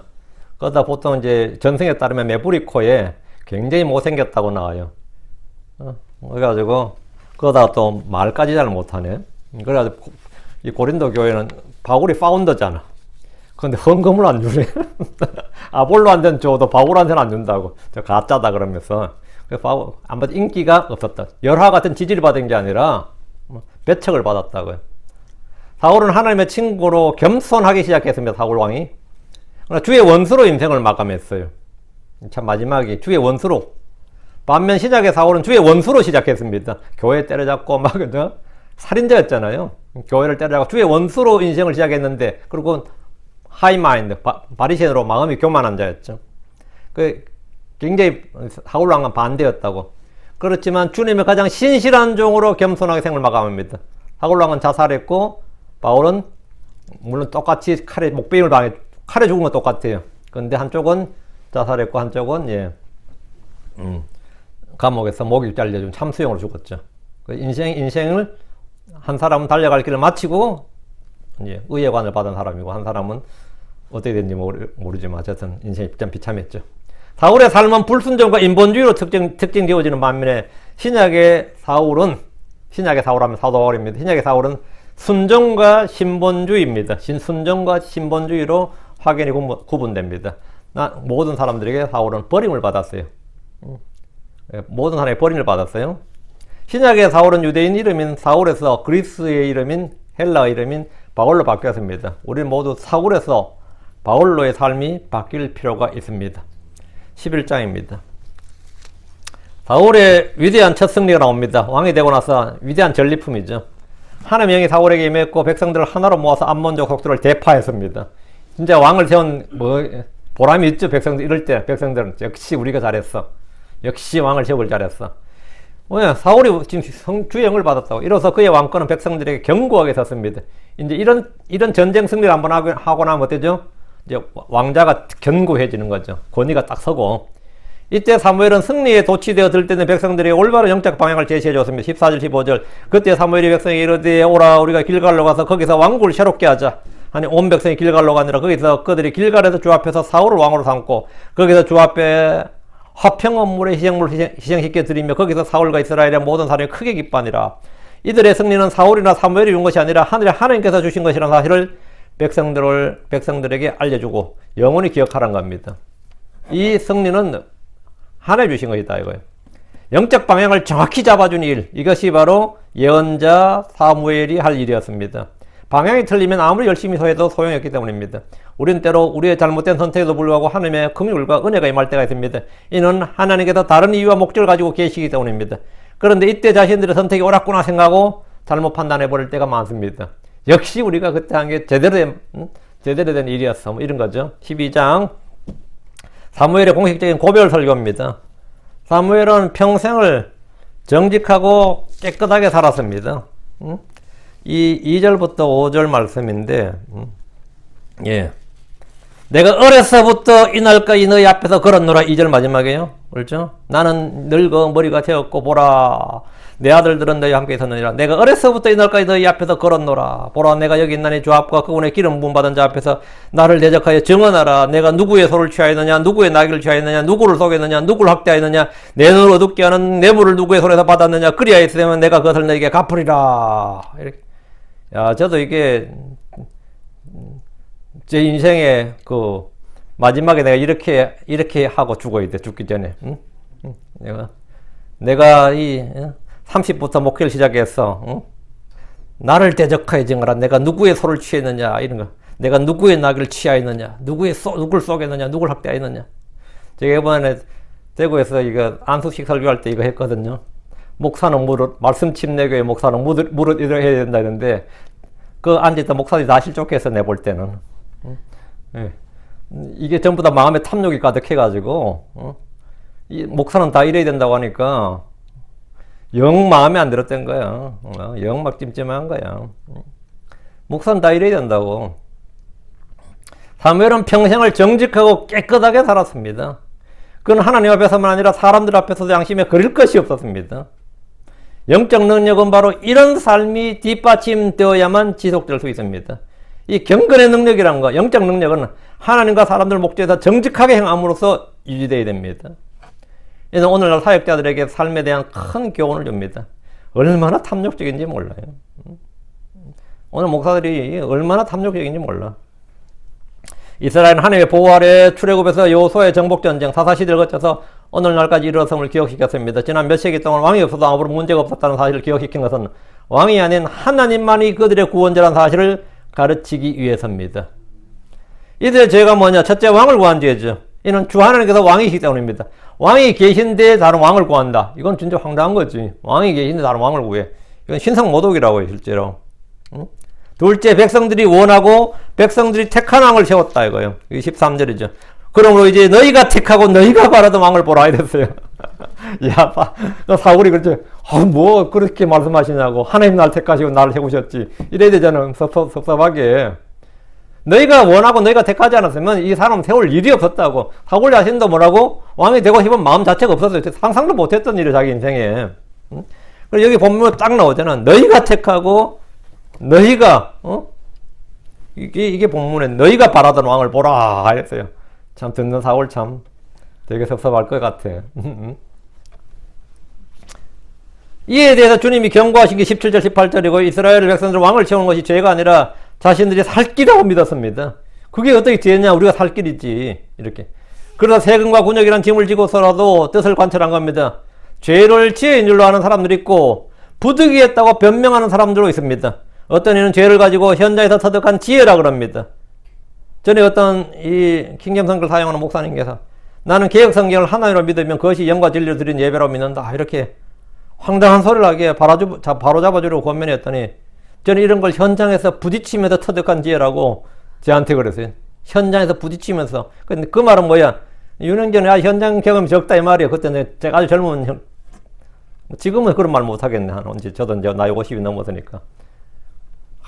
그러다 보통 이제 전승에 따르면 메브리코에 굉장히 못생겼다고 나와요. 그래가지고, 그러다가 또 말까지 잘 못하네. 그래가지고, 이 고린도 교회는 바울이 파운더잖아. 근데 헌금을 안 주네. 아볼로한테는 줘도 바울한테는 안 준다고. 저 가짜다 그러면서. 바울, 아무튼 인기가 없었다. 열화 같은 지지를 받은 게 아니라 배척을 받았다고요. 사울은 하나님의 친구로 겸손하기 시작했습니다. 사울 왕이. 그러나 주의 원수로 인생을 마감했어요. 참 마지막이 주의 원수로. 반면 신약의 사울은 주의 원수로 시작했습니다. 교회 때려잡고 막 살인자였잖아요. 교회를 때려잡고 주의 원수로 인생을 시작했는데, 그리고 하이마인드, 바리새인으로 마음이 교만한 자였죠. 굉장히 사울 왕과 반대였다고. 그렇지만 주님의 가장 신실한 종으로 겸손하게 생을 마감합니다. 사울 왕은 자살했고 바울은 물론 똑같이 칼에 목베임을 당해 칼에 죽은 건 똑같아요. 그런데 한쪽은 자살했고 한쪽은 감옥에서 목이 잘려준 참수형으로 죽었죠. 인생을 한 사람은 달려갈 길을 마치고 의회관을 받은 사람이고 한 사람은 어떻게 됐는지 모르지만 어쨌든 인생이 참 비참했죠. 사울의 삶은 불순종과 인본주의로 특징되어지는 반면에 신약의 사울하면 사도 바울입니다. 신약의 사울은 순종과 신본주의입니다. 순종과 신본주의로 확연히 구분됩니다. 모든 사람들에게 사울은 버림을 받았어요. 모든 사람이 버림을 받았어요. 신약의 사울은 유대인 이름인 사울에서 그리스의 이름인 헬라의 이름인 바울로 바뀌었습니다. 우리는 모두 사울에서 바울로의 삶이 바뀔 필요가 있습니다. 11장입니다. 사울의 위대한 첫 승리가 나옵니다. 왕이 되고 나서 위대한 전리품이죠. 하나님의 영이 사울에게 임했고 백성들을 하나로 모아서 암몬족 속들을 대파했습니다. 진짜 왕을 세운 보람이 있죠. 백성들 이럴 때 백성들은 역시 우리가 잘했어. 역시 왕을 세우길 잘했어. 왜? 사울이 지금 주의 영을 받았다고. 이로써 그의 왕권은 백성들에게 견고하게 섰습니다. 이제 이런 전쟁 승리를 한번 하고 나면 어때죠? 이제 왕자가 견고해지는 거죠. 권위가 딱 서고. 이때 사무엘은 승리에 도취되어 들때는 백성들이 올바른 영적 방향을 제시해 줬습니다. 14절 15절. 그때 사무엘이 백성에게 이르되 오라 우리가 길갈로 가서 거기서 왕국을 새롭게 하자. 아니 온 백성이 길갈로가 아니라 거기서 그들이 길갈에서 주 앞에서 사울을 왕으로 삼고 거기서 주 앞에 화평 업물에 희생물을 희생시켜 드리며 거기서 사울과 이스라엘의 모든 사람이 크게 기뻐하니라. 이들의 승리는 사울이나 사무엘이 이룬 것이 아니라 하나님께서 주신 것이라는 사실을 백성들에게 알려주고 영원히 기억하라는 겁니다. 이 승리는 하나님 주신 것이다 이거예요. 영적 방향을 정확히 잡아준 일, 이것이 바로 예언자 사무엘이 할 일이었습니다. 방향이 틀리면 아무리 열심히 해도 소용이 없기 때문입니다. 우리는 때로 우리의 잘못된 선택에도 불구하고 하나님의 긍휼과 은혜가 임할 때가 있습니다. 이는 하나님께서 다른 이유와 목적을 가지고 계시기 때문입니다. 그런데 이때 자신들의 선택이 옳았구나 생각하고 잘못 판단해 버릴 때가 많습니다. 역시 우리가 그때 한 게 제대로 된 일이었어. 뭐 이런 거죠. 12장 사무엘의 공식적인 고별 설교입니다. 사무엘은 평생을 정직하고 깨끗하게 살았습니다. 이 2절부터 5절 말씀인데, 내가 어려서부터 이날까지 너희 앞에서 걸었노라. 2절 마지막에요. 그렇죠? 나는 늙어 머리가 되었고 보라 내 아들들은 너희와 함께 있었느니라. 내가 어려서부터 이날까지 너희 앞에서 걸었노라. 보라 내가 여기 있나니 주 앞과 그분의 기름 부음 받은 자 앞에서 나를 대적하여 증언하라. 내가 누구의 소를 취하였느냐, 누구의 나귀를 취하였느냐, 누구를 속였느냐, 누구를 학대하였느냐, 내 눈을 어둡게 하는 뇌물을 누구의 손에서 받았느냐. 그리하였으면 내가 그것을 너에게 갚으리라. 이렇게. 야, 저도 이게 제 인생의 그 마지막에 내가 이렇게 하고 죽어야 돼. 죽기 전에. 내가 이 30부터 목회를 시작했어. 나를 대적하여 증언하라. 내가 누구의 소를 취했느냐 이런 거. 내가 누구의 나귀를 취하였느냐, 누구를 쏘겠느냐, 누구를 학대하였느냐. 제가 이번에 대구에서 이거 안수식 설교할 때 이거 했거든요. 목사는 무릇, 말씀침내교의 목사는 무릇 이래야 된다 했는데 그 앉아있던 목사들이 다 실족해서 내볼 때는 이게 전부 다 마음에 탐욕이 가득해가지고 이 목사는 다 이래야 된다고 하니까 영 마음에 안 들었던 거야. 영 막 찜찜한 거야. 목사는 다 이래야 된다고. 사무엘은 평생을 정직하고 깨끗하게 살았습니다. 그건 하나님 앞에서만 아니라 사람들 앞에서도 양심에 그릴 것이 없었습니다. 영적 능력은 바로 이런 삶이 뒷받침되어야만 지속될 수 있습니다. 이 경건의 능력이라는 거, 영적 능력은 하나님과 사람들 목적에서 정직하게 행함으로써 유지되어야 됩니다. 이는 오늘날 사역자들에게 삶에 대한 큰 교훈을 줍니다. 얼마나 탐욕적인지 몰라요. 오늘 목사들이 얼마나 탐욕적인지 몰라. 이스라엘은 하나님의 보호 아래 출애굽에서 여호수아의 정복전쟁, 사사시대를 거쳐서 오늘날까지 이르렀음을 기억시켰습니다. 지난 몇 세기 동안 왕이 없어도 아무런 문제가 없었다는 사실을 기억시킨 것은 왕이 아닌 하나님만이 그들의 구원자라는 사실을 가르치기 위해서입니다. 이들의 죄가 뭐냐? 첫째, 왕을 구한 죄죠. 이는 주 하나님께서 왕이시기 때문입니다. 왕이 계신데 다른 왕을 구한다. 이건 진짜 황당한 거지. 왕이 계신데 다른 왕을 구해. 이건 신성모독이라고 해요, 실제로. 둘째, 백성들이 원하고 백성들이 택한 왕을 세웠다 이거예요. 이게 13절이죠. 그러므로 이제 너희가 택하고 너희가 바라던 왕을 보라 이랬어요. 야, 사울이 그렇지. 뭐 그렇게 말씀하시냐고. 하나님 날 택하시고 나를 세우셨지. 이래야 되잖아. 섭섭하게. 너희가 원하고 너희가 택하지 않았으면 이 사람 세울 일이 없었다고. 사울 자신도 뭐라고? 왕이 되고 싶은 마음 자체가 없었어요. 상상도 못했던 일을 자기 인생에. 응? 그리고 여기 본문에 딱 나오잖아. 너희가 택하고 너희가 이게 본문에 너희가 바라던 왕을 보라 했어요. 참 듣는 사울 참 되게 섭섭할 것 같아. 이에 대해서 주님이 경고하신 게 17절 18절이고 이스라엘 백성들 왕을 채우는 것이 죄가 아니라 자신들이 살 길이라고 믿었습니다. 그게 어떻게 죄냐? 우리가 살 길이지. 이렇게. 그러다 세금과 군역이란 짐을 지고서라도 뜻을 관철한 겁니다. 죄를 지혜인 줄로 아는 사람들이 있고 부득이했다고 변명하는 사람들도 있습니다. 어떤 이는 죄를 가지고 현장에서 터득한 지혜라 그럽니다. 전에 어떤 이 킹잼 성경을 사용하는 목사님께서 나는 개혁 성경을 하나님으로 믿으면 그것이 영과 진리를 드린 예배라고 믿는다. 이렇게 황당한 소리를 하기에 바로 잡아주려고 권면했더니 저는 이런 걸 현장에서 부딪히면서 터득한 지혜라고 저한테 그랬어요. 현장에서 부딪히면서. 근데 그 말은 뭐야? 윤영전에 현장 경험이 적다 이 말이에요. 그때는 제가 아주 젊은 형, 지금은 그런 말 못하겠네. 언제 저도 이제 나이 50이 넘었으니까.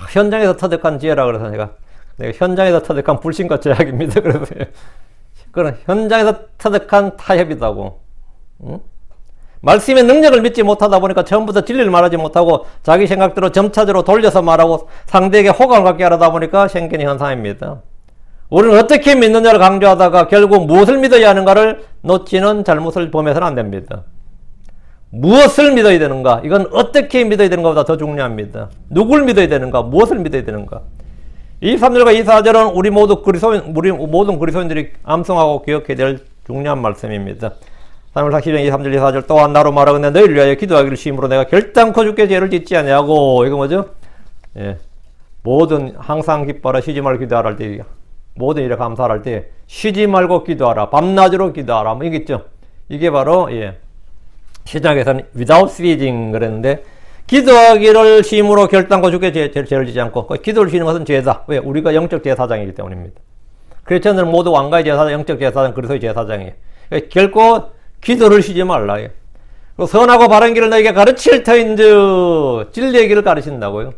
현장에서 터득한 지혜라 그래서 내가 현장에서 터득한 불신과 죄악입니다. 그래서 그건 현장에서 터득한 타협이다고. 응? 말씀의 능력을 믿지 못하다 보니까 처음부터 진리를 말하지 못하고 자기 생각대로 점차적으로 돌려서 말하고 상대에게 호감을 갖게 하다 보니까 생기는 현상입니다. 우리는 어떻게 믿느냐를 강조하다가 결국 무엇을 믿어야 하는가를 놓치는 잘못을 범해서는 안 됩니다. 무엇을 믿어야 되는가? 이건 어떻게 믿어야 되는가보다 더 중요합니다. 누굴 믿어야 되는가? 무엇을 믿어야 되는가? 23절과 24절은 우리 모든 그리스도인들이 암송하고 기억해야 될 중요한 말씀입니다. 3월 40년 23절 24절 또한 나로 말하건대 너희를 위하여 기도하기를 심으로 내가 결단코 주께 죄를 짓지 아니하고 이거 뭐죠? 예. 모든 항상 기뻐하라 쉬지 말고 기도하라 할 때 모든 일에 감사할 때 쉬지 말고 기도하라 밤낮으로 기도하라 뭐 이게 있죠. 이게 바로 시작에서는 without ceasing 그랬는데 기도하기를 심으로 결단코 주께 죄를 짓지 않고 기도를 쉬는 것은 죄다. 왜? 우리가 영적 제사장이기 때문입니다. 크리스천들은 모두 왕가의 제사장, 영적 제사장, 그리스도의 제사장이에요. 결코 기도를 쉬지 말라. 선하고 바른 길을 너에게 가르칠 터인즉 진리의 길을 가르친다고요.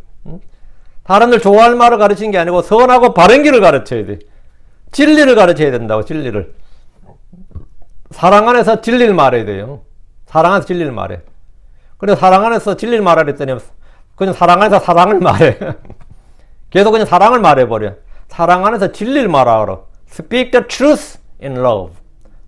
사람들 좋아할 말을 가르치는 게 아니고 선하고 바른 길을 가르쳐야 돼. 진리를 가르쳐야 된다고. 진리를. 사랑 안에서 진리를 말해야 돼요. 사랑 안에서 진리를 말해. 그래서 사랑 안에서 진리를 말하라 했더니 그냥 사랑 안에서 사랑을 말해. 계속 그냥 사랑을 말해버려. 사랑 안에서 진리를 말하라. Speak the truth in love.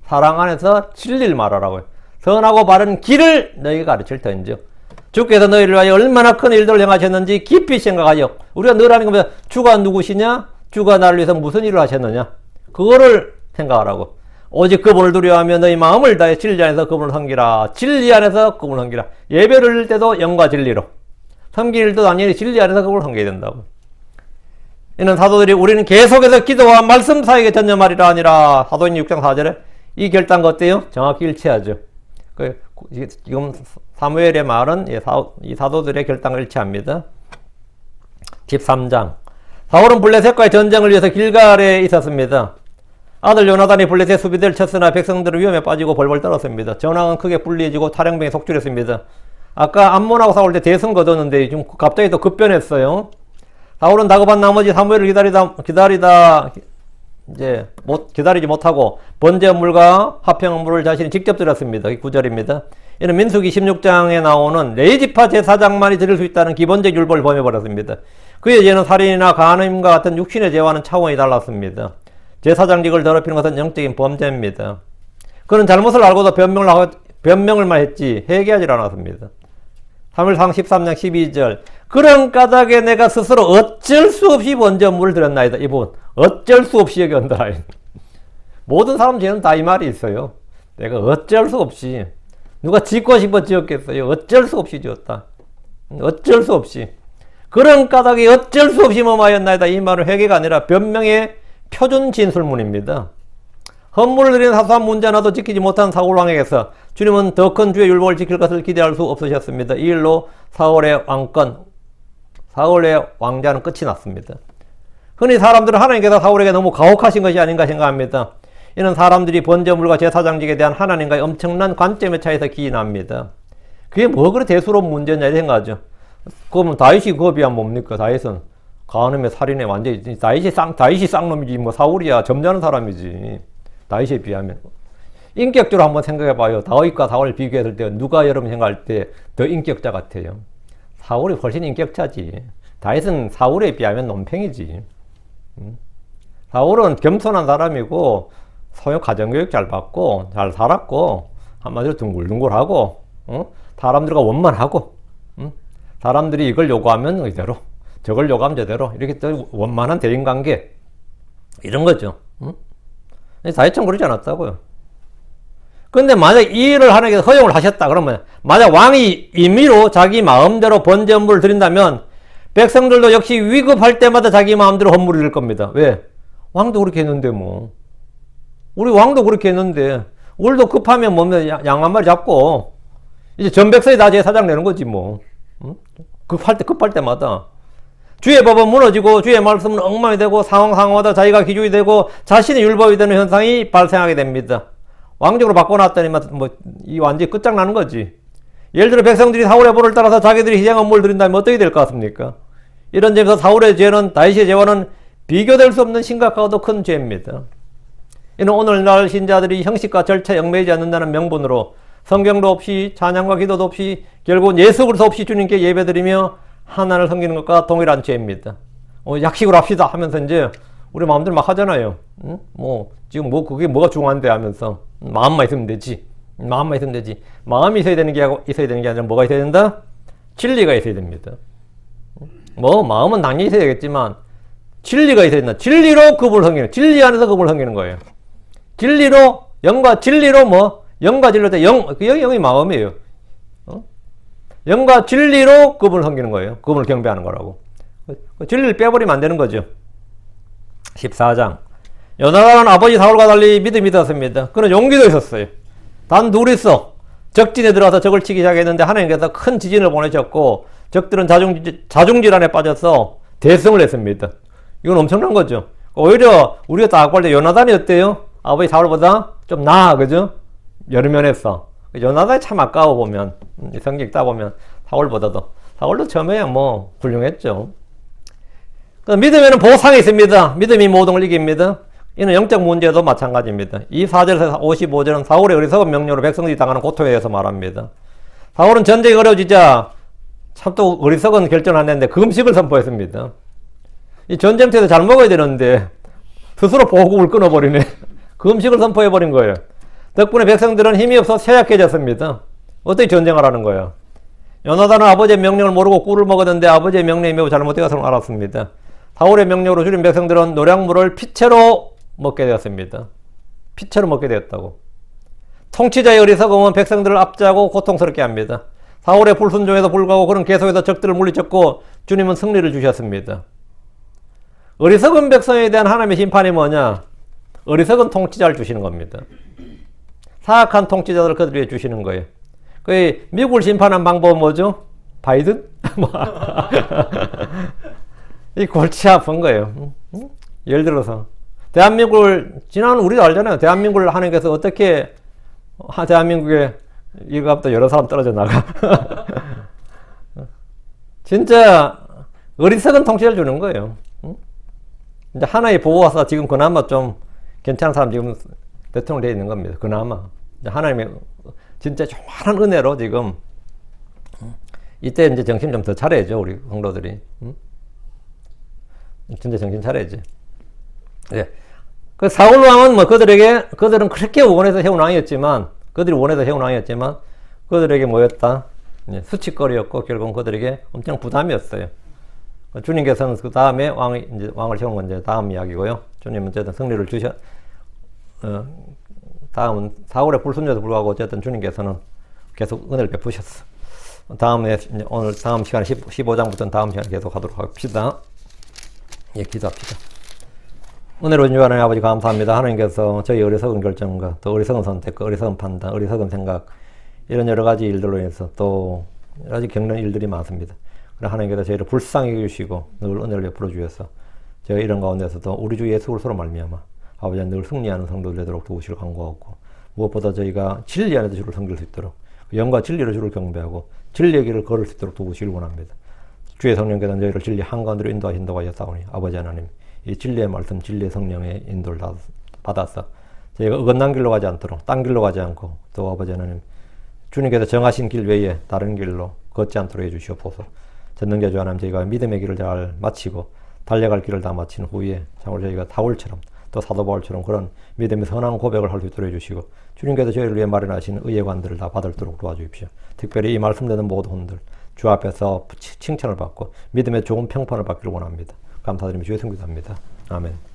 사랑 안에서 진리를 말하라고요. 선하고 바른 길을 너희가 가르칠 터인즉 주께서 너희를 위하여 얼마나 큰 일들을 행하셨는지 깊이 생각하여. 우리가 늘 하는 겁니다. 주가 누구시냐? 주가 나를 위해서 무슨 일을 하셨느냐? 그거를 생각하라고. 오직 그분을 두려워하며 너희 마음을 다해 진리 안에서 그분을 섬기라. 진리 안에서 그분을 섬기라. 예배를 드릴 때도 영과 진리로. 섬길 일도 당연히 진리 안에서 그분을 섬겨야 된다고. 이는 사도들이 우리는 계속해서 기도와 말씀 사이에 전념하리라 아니라 사도행 6장 4절에 이 결단과 어때요? 정확히 일치하죠. 지금 사무엘의 말은 이 사도들의 결단과 일치합니다. 13장 사울은 블레셋과의 전쟁을 위해서 길갈에 있었습니다. 아들 요나단이 블레셋 수비대를 쳤으나 백성들은 위험에 빠지고 벌벌 떨었습니다. 전황은 크게 불리해지고 탈영병이 속출했습니다. 아까 암몬하고 싸울 때 대승 거뒀는데 지금 갑자기 또 급변했어요. 사울은 다급한 나머지 사무엘을 기다리지 못하고 번제한 물과 화평한 물을 자신이 직접 드렸습니다. 9절입니다. 이는 민수기 16장에 나오는 레위지파 제사장만이 드릴 수 있다는 기본적 율법을 범해버렸습니다. 그의 죄는 살인이나 간음과 같은 육신의 죄와는 차원이 달랐습니다. 제사장직을 더럽히는 것은 영적인 범죄입니다. 그는 잘못을 알고도 변명을만 했지 회개하지 않았습니다. 3일상 13장 12절 그런 까닭에 내가 스스로 어쩔 수 없이 먼저 물을 드렸나이다. 이 부분 어쩔 수 없이 여기온다. 모든 사람 죄는 다 이 말이 있어요. 내가 어쩔 수 없이 누가 짓고 싶어 지었겠어요. 어쩔 수 없이 지었다. 어쩔 수 없이 그런 까닭에 어쩔 수 없이 뭐하였나이다. 이 말은 회개가 아니라 변명의 표준 진술문입니다. 헌물을 드리는 사소한 문제 하나도 지키지 못한 사울 왕에게서 주님은 더 큰 주의 율법을 지킬 것을 기대할 수 없으셨습니다. 이 일로 사울의 왕자는 끝이 났습니다. 흔히 사람들은 하나님께서 사울에게 너무 가혹하신 것이 아닌가 생각합니다. 이는 사람들이 번제물과 제사장직에 대한 하나님과의 엄청난 관점의 차이에서 기인합니다. 그게 뭐 그래 대수로운 문제냐 이 생각하죠. 그러면 다윗이 그거 비하면 뭡니까? 다윗은 간음에 살인에 완전히 다윗이 쌍놈이지 뭐 사울이야 점잖은 사람이지. 다윗에 비하면 인격적으로 한번 생각해봐요. 다윗과 사울을 비교했을 때 누가 여러분 생각할 때 더 인격자 같아요? 사울이 훨씬 인격자지. 다윗은 사울에 비하면 논팽이지. 사울은 겸손한 사람이고 소형 가정교육 잘 받고 잘 살았고 한마디로 둥글둥글하고 사람들과 원만하고 사람들이 이걸 요구하면 이대로 저걸 요구하면 저대로 이렇게 또 원만한 대인관계 이런 거죠. 다윗처럼 그러지 않았다고요. 근데 만약 이 일을 하나님께서 허용을 하셨다 그러면 만약 왕이 임의로 자기 마음대로 번제물을 드린다면 백성들도 역시 위급할 때마다 자기 마음대로 헌물을 드릴 겁니다. 왜? 왕도 그렇게 했는데 뭐 우리 왕도 그렇게 했는데 우리도 급하면 뭐 양 한 마리 잡고 이제 전 백성이 다 제사장 내는 거지 뭐. 급할 때마다 주의 법은 무너지고 주의 말씀은 엉망이 되고 상황마다 자기가 기준이 되고 자신의 율법이 되는 현상이 발생하게 됩니다. 왕적으로 바꿔놨더니만 뭐 이 완전히 끝장나는 거지. 예를 들어 백성들이 사울의 벌을 따라서 자기들이 희생 헌물을 드린다면 어떻게 될 것 같습니까? 이런 점에서 사울의 죄는 다윗의 죄와는 비교될 수 없는 심각하고도 큰 죄입니다. 이는 오늘날 신자들이 형식과 절차에 얽매이지 않는다는 명분으로 성경도 없이 찬양과 기도도 없이 결국은 예수 그리스도 없이 주님께 예배드리며 하나님을 섬기는 것과 동일한 죄입니다. 약식으로 합시다 하면서 이제 우리 마음대로 막 하잖아요. 지금 그게 뭐가 중요한데 하면서 마음만 있으면 되지. 마음만 있으면 되지. 마음이 있어야 되는 게 아니라 뭐가 있어야 된다? 진리가 있어야 됩니다. 마음은 당연히 있어야 되겠지만 진리가 있어야 된다. 진리로 그분을 섬기는, 진리 안에서 그분을 섬기는 거예요. 진리로, 영과 진리로 영과 진리로 영이 마음이에요. 영과 진리로 그분을 섬기는 거예요. 그분을 경배하는 거라고. 진리를 빼버리면 안 되는 거죠. 14장. 요나단은 아버지 사울과 달리 믿음이 있었습니다. 그는 용기도 있었어요. 단 둘이서 적진에 들어가서 적을 치기 시작했는데 하나님께서 큰 지진을 보내셨고 적들은 자중질환에 빠져서 대승을 했습니다. 이건 엄청난 거죠. 오히려 우리가 딱 볼 때 요나단이 어때요? 아버지 사울보다 좀 나아, 그죠? 여러 면에서. 요나단이 참 아까워 보면, 성경 읽다 보면 사울도 처음에 훌륭했죠. 믿음에는 보상이 있습니다. 믿음이 모든 걸 이깁니다. 이는 영적 문제도 마찬가지입니다. 이 4절에서 55절은 사울의 어리석은 명령으로 백성들이 당하는 고통에 대해서 말합니다. 사울은 전쟁이 어려워지자 참 또 어리석은 결정을 했는데 금식을 선포했습니다. 이 전쟁터에서 잘 먹어야 되는데 스스로 보급을 끊어버리네. 금식을 선포해버린 거예요. 덕분에 백성들은 힘이 없어 쇠약해졌습니다. 어떻게 전쟁하라는 거예요? 요나단은 아버지의 명령을 모르고 꿀을 먹었는데 아버지의 명령이 매우 잘못되었음을 알았습니다. 사울의 명령으로 줄인 백성들은 노량물을 피채로 먹게 되었습니다. 피채로 먹게 되었다고. 통치자의 어리석음은 백성들을 압제하고 고통스럽게 합니다. 사울의 불순종에도 불구하고 그는 계속해서 적들을 물리쳤고 주님은 승리를 주셨습니다. 어리석은 백성에 대한 하나님의 심판이 뭐냐? 어리석은 통치자를 주시는 겁니다. 사악한 통치자들을 그들에게 주시는 거예요. 미국을 심판한 방법은 뭐죠? 바이든? 이 골치 아픈 거예요. 예를 들어서 우리도 알잖아요. 대한민국을 하나님께서 어떻게 대한민국에 이거부터 여러 사람 떨어져 나가. 진짜 어리석은 통치를 주는 거예요. 이제 하나의 보호하사 지금 그나마 좀 괜찮은 사람 지금 대통령 되어 있는 겁니다. 그나마 하나님의 진짜 조만한 은혜로 지금 이때 이제 정신 좀 더 차려야죠. 우리 성도들이. 진짜 정신 차려야지. 네. 그 사울 왕은 그들은 그렇게 원해서 해온 왕이었지만, 그들에게 뭐였다? 수치거리였고, 결국은 그들에게 엄청 부담이었어요. 주님께서는 그 다음에 왕을 세운 건 이제 다음 이야기고요. 주님은 어쨌든 승리를 다음은 사울의 불순종에도 불구하고 어쨌든 주님께서는 계속 은혜를 베푸셨어. 다음에 오늘 다음 시간에 15장부터는 다음 시간에 계속 하도록 합시다. 기도합시다. 은혜로운 주하나님 아버지 감사합니다. 하나님께서 저희 어리석은 결정과 또 어리석은 선택과 어리석은 판단, 어리석은 생각 이런 여러 가지 일들로 인해서 또 여러 가지 겪는 일들이 많습니다. 그러나 하나님께서 저희를 불쌍히 여기시고 늘 은혜를 베풀어 주셔서 저희 이런 가운데서도 우리 주 예수 그리스도로 말미암아 아버지 늘 승리하는 성도들 되도록 도우시길 간구하고, 무엇보다 저희가 진리 안에서 주를 섬길 수 있도록, 영과 진리로 주를 경배하고 진리의 길을 걸을 수 있도록 도우시길 원합니다. 주의 성령께서 저희를 진리 한가운데로 인도하신다고 하셨사오니 아버지 하나님, 이 진리의 말씀, 진리의 성령의 인도를 받아서 저희가 어긋난 길로 가지 않도록, 딴 길로 가지 않고, 또 아버지 하나님, 주님께서 정하신 길 외에 다른 길로 걷지 않도록 해주시옵소서. 전능자 주 하나님, 저희가 믿음의 길을 잘 마치고 달려갈 길을 다 마친 후에 참으로 저희가 바울처럼, 또 사도 바울처럼 그런 믿음의 선한 고백을 할 수 있도록 해주시고, 주님께서 저희를 위해 마련하신 의예관들을 다 받도록 도와주십시오. 특별히 이 말씀 듣는 모든 분들 주 앞에서 칭찬을 받고 믿음의 좋은 평판을 받기를 원합니다. 감사드리며 주의 성기도합니다. 아멘.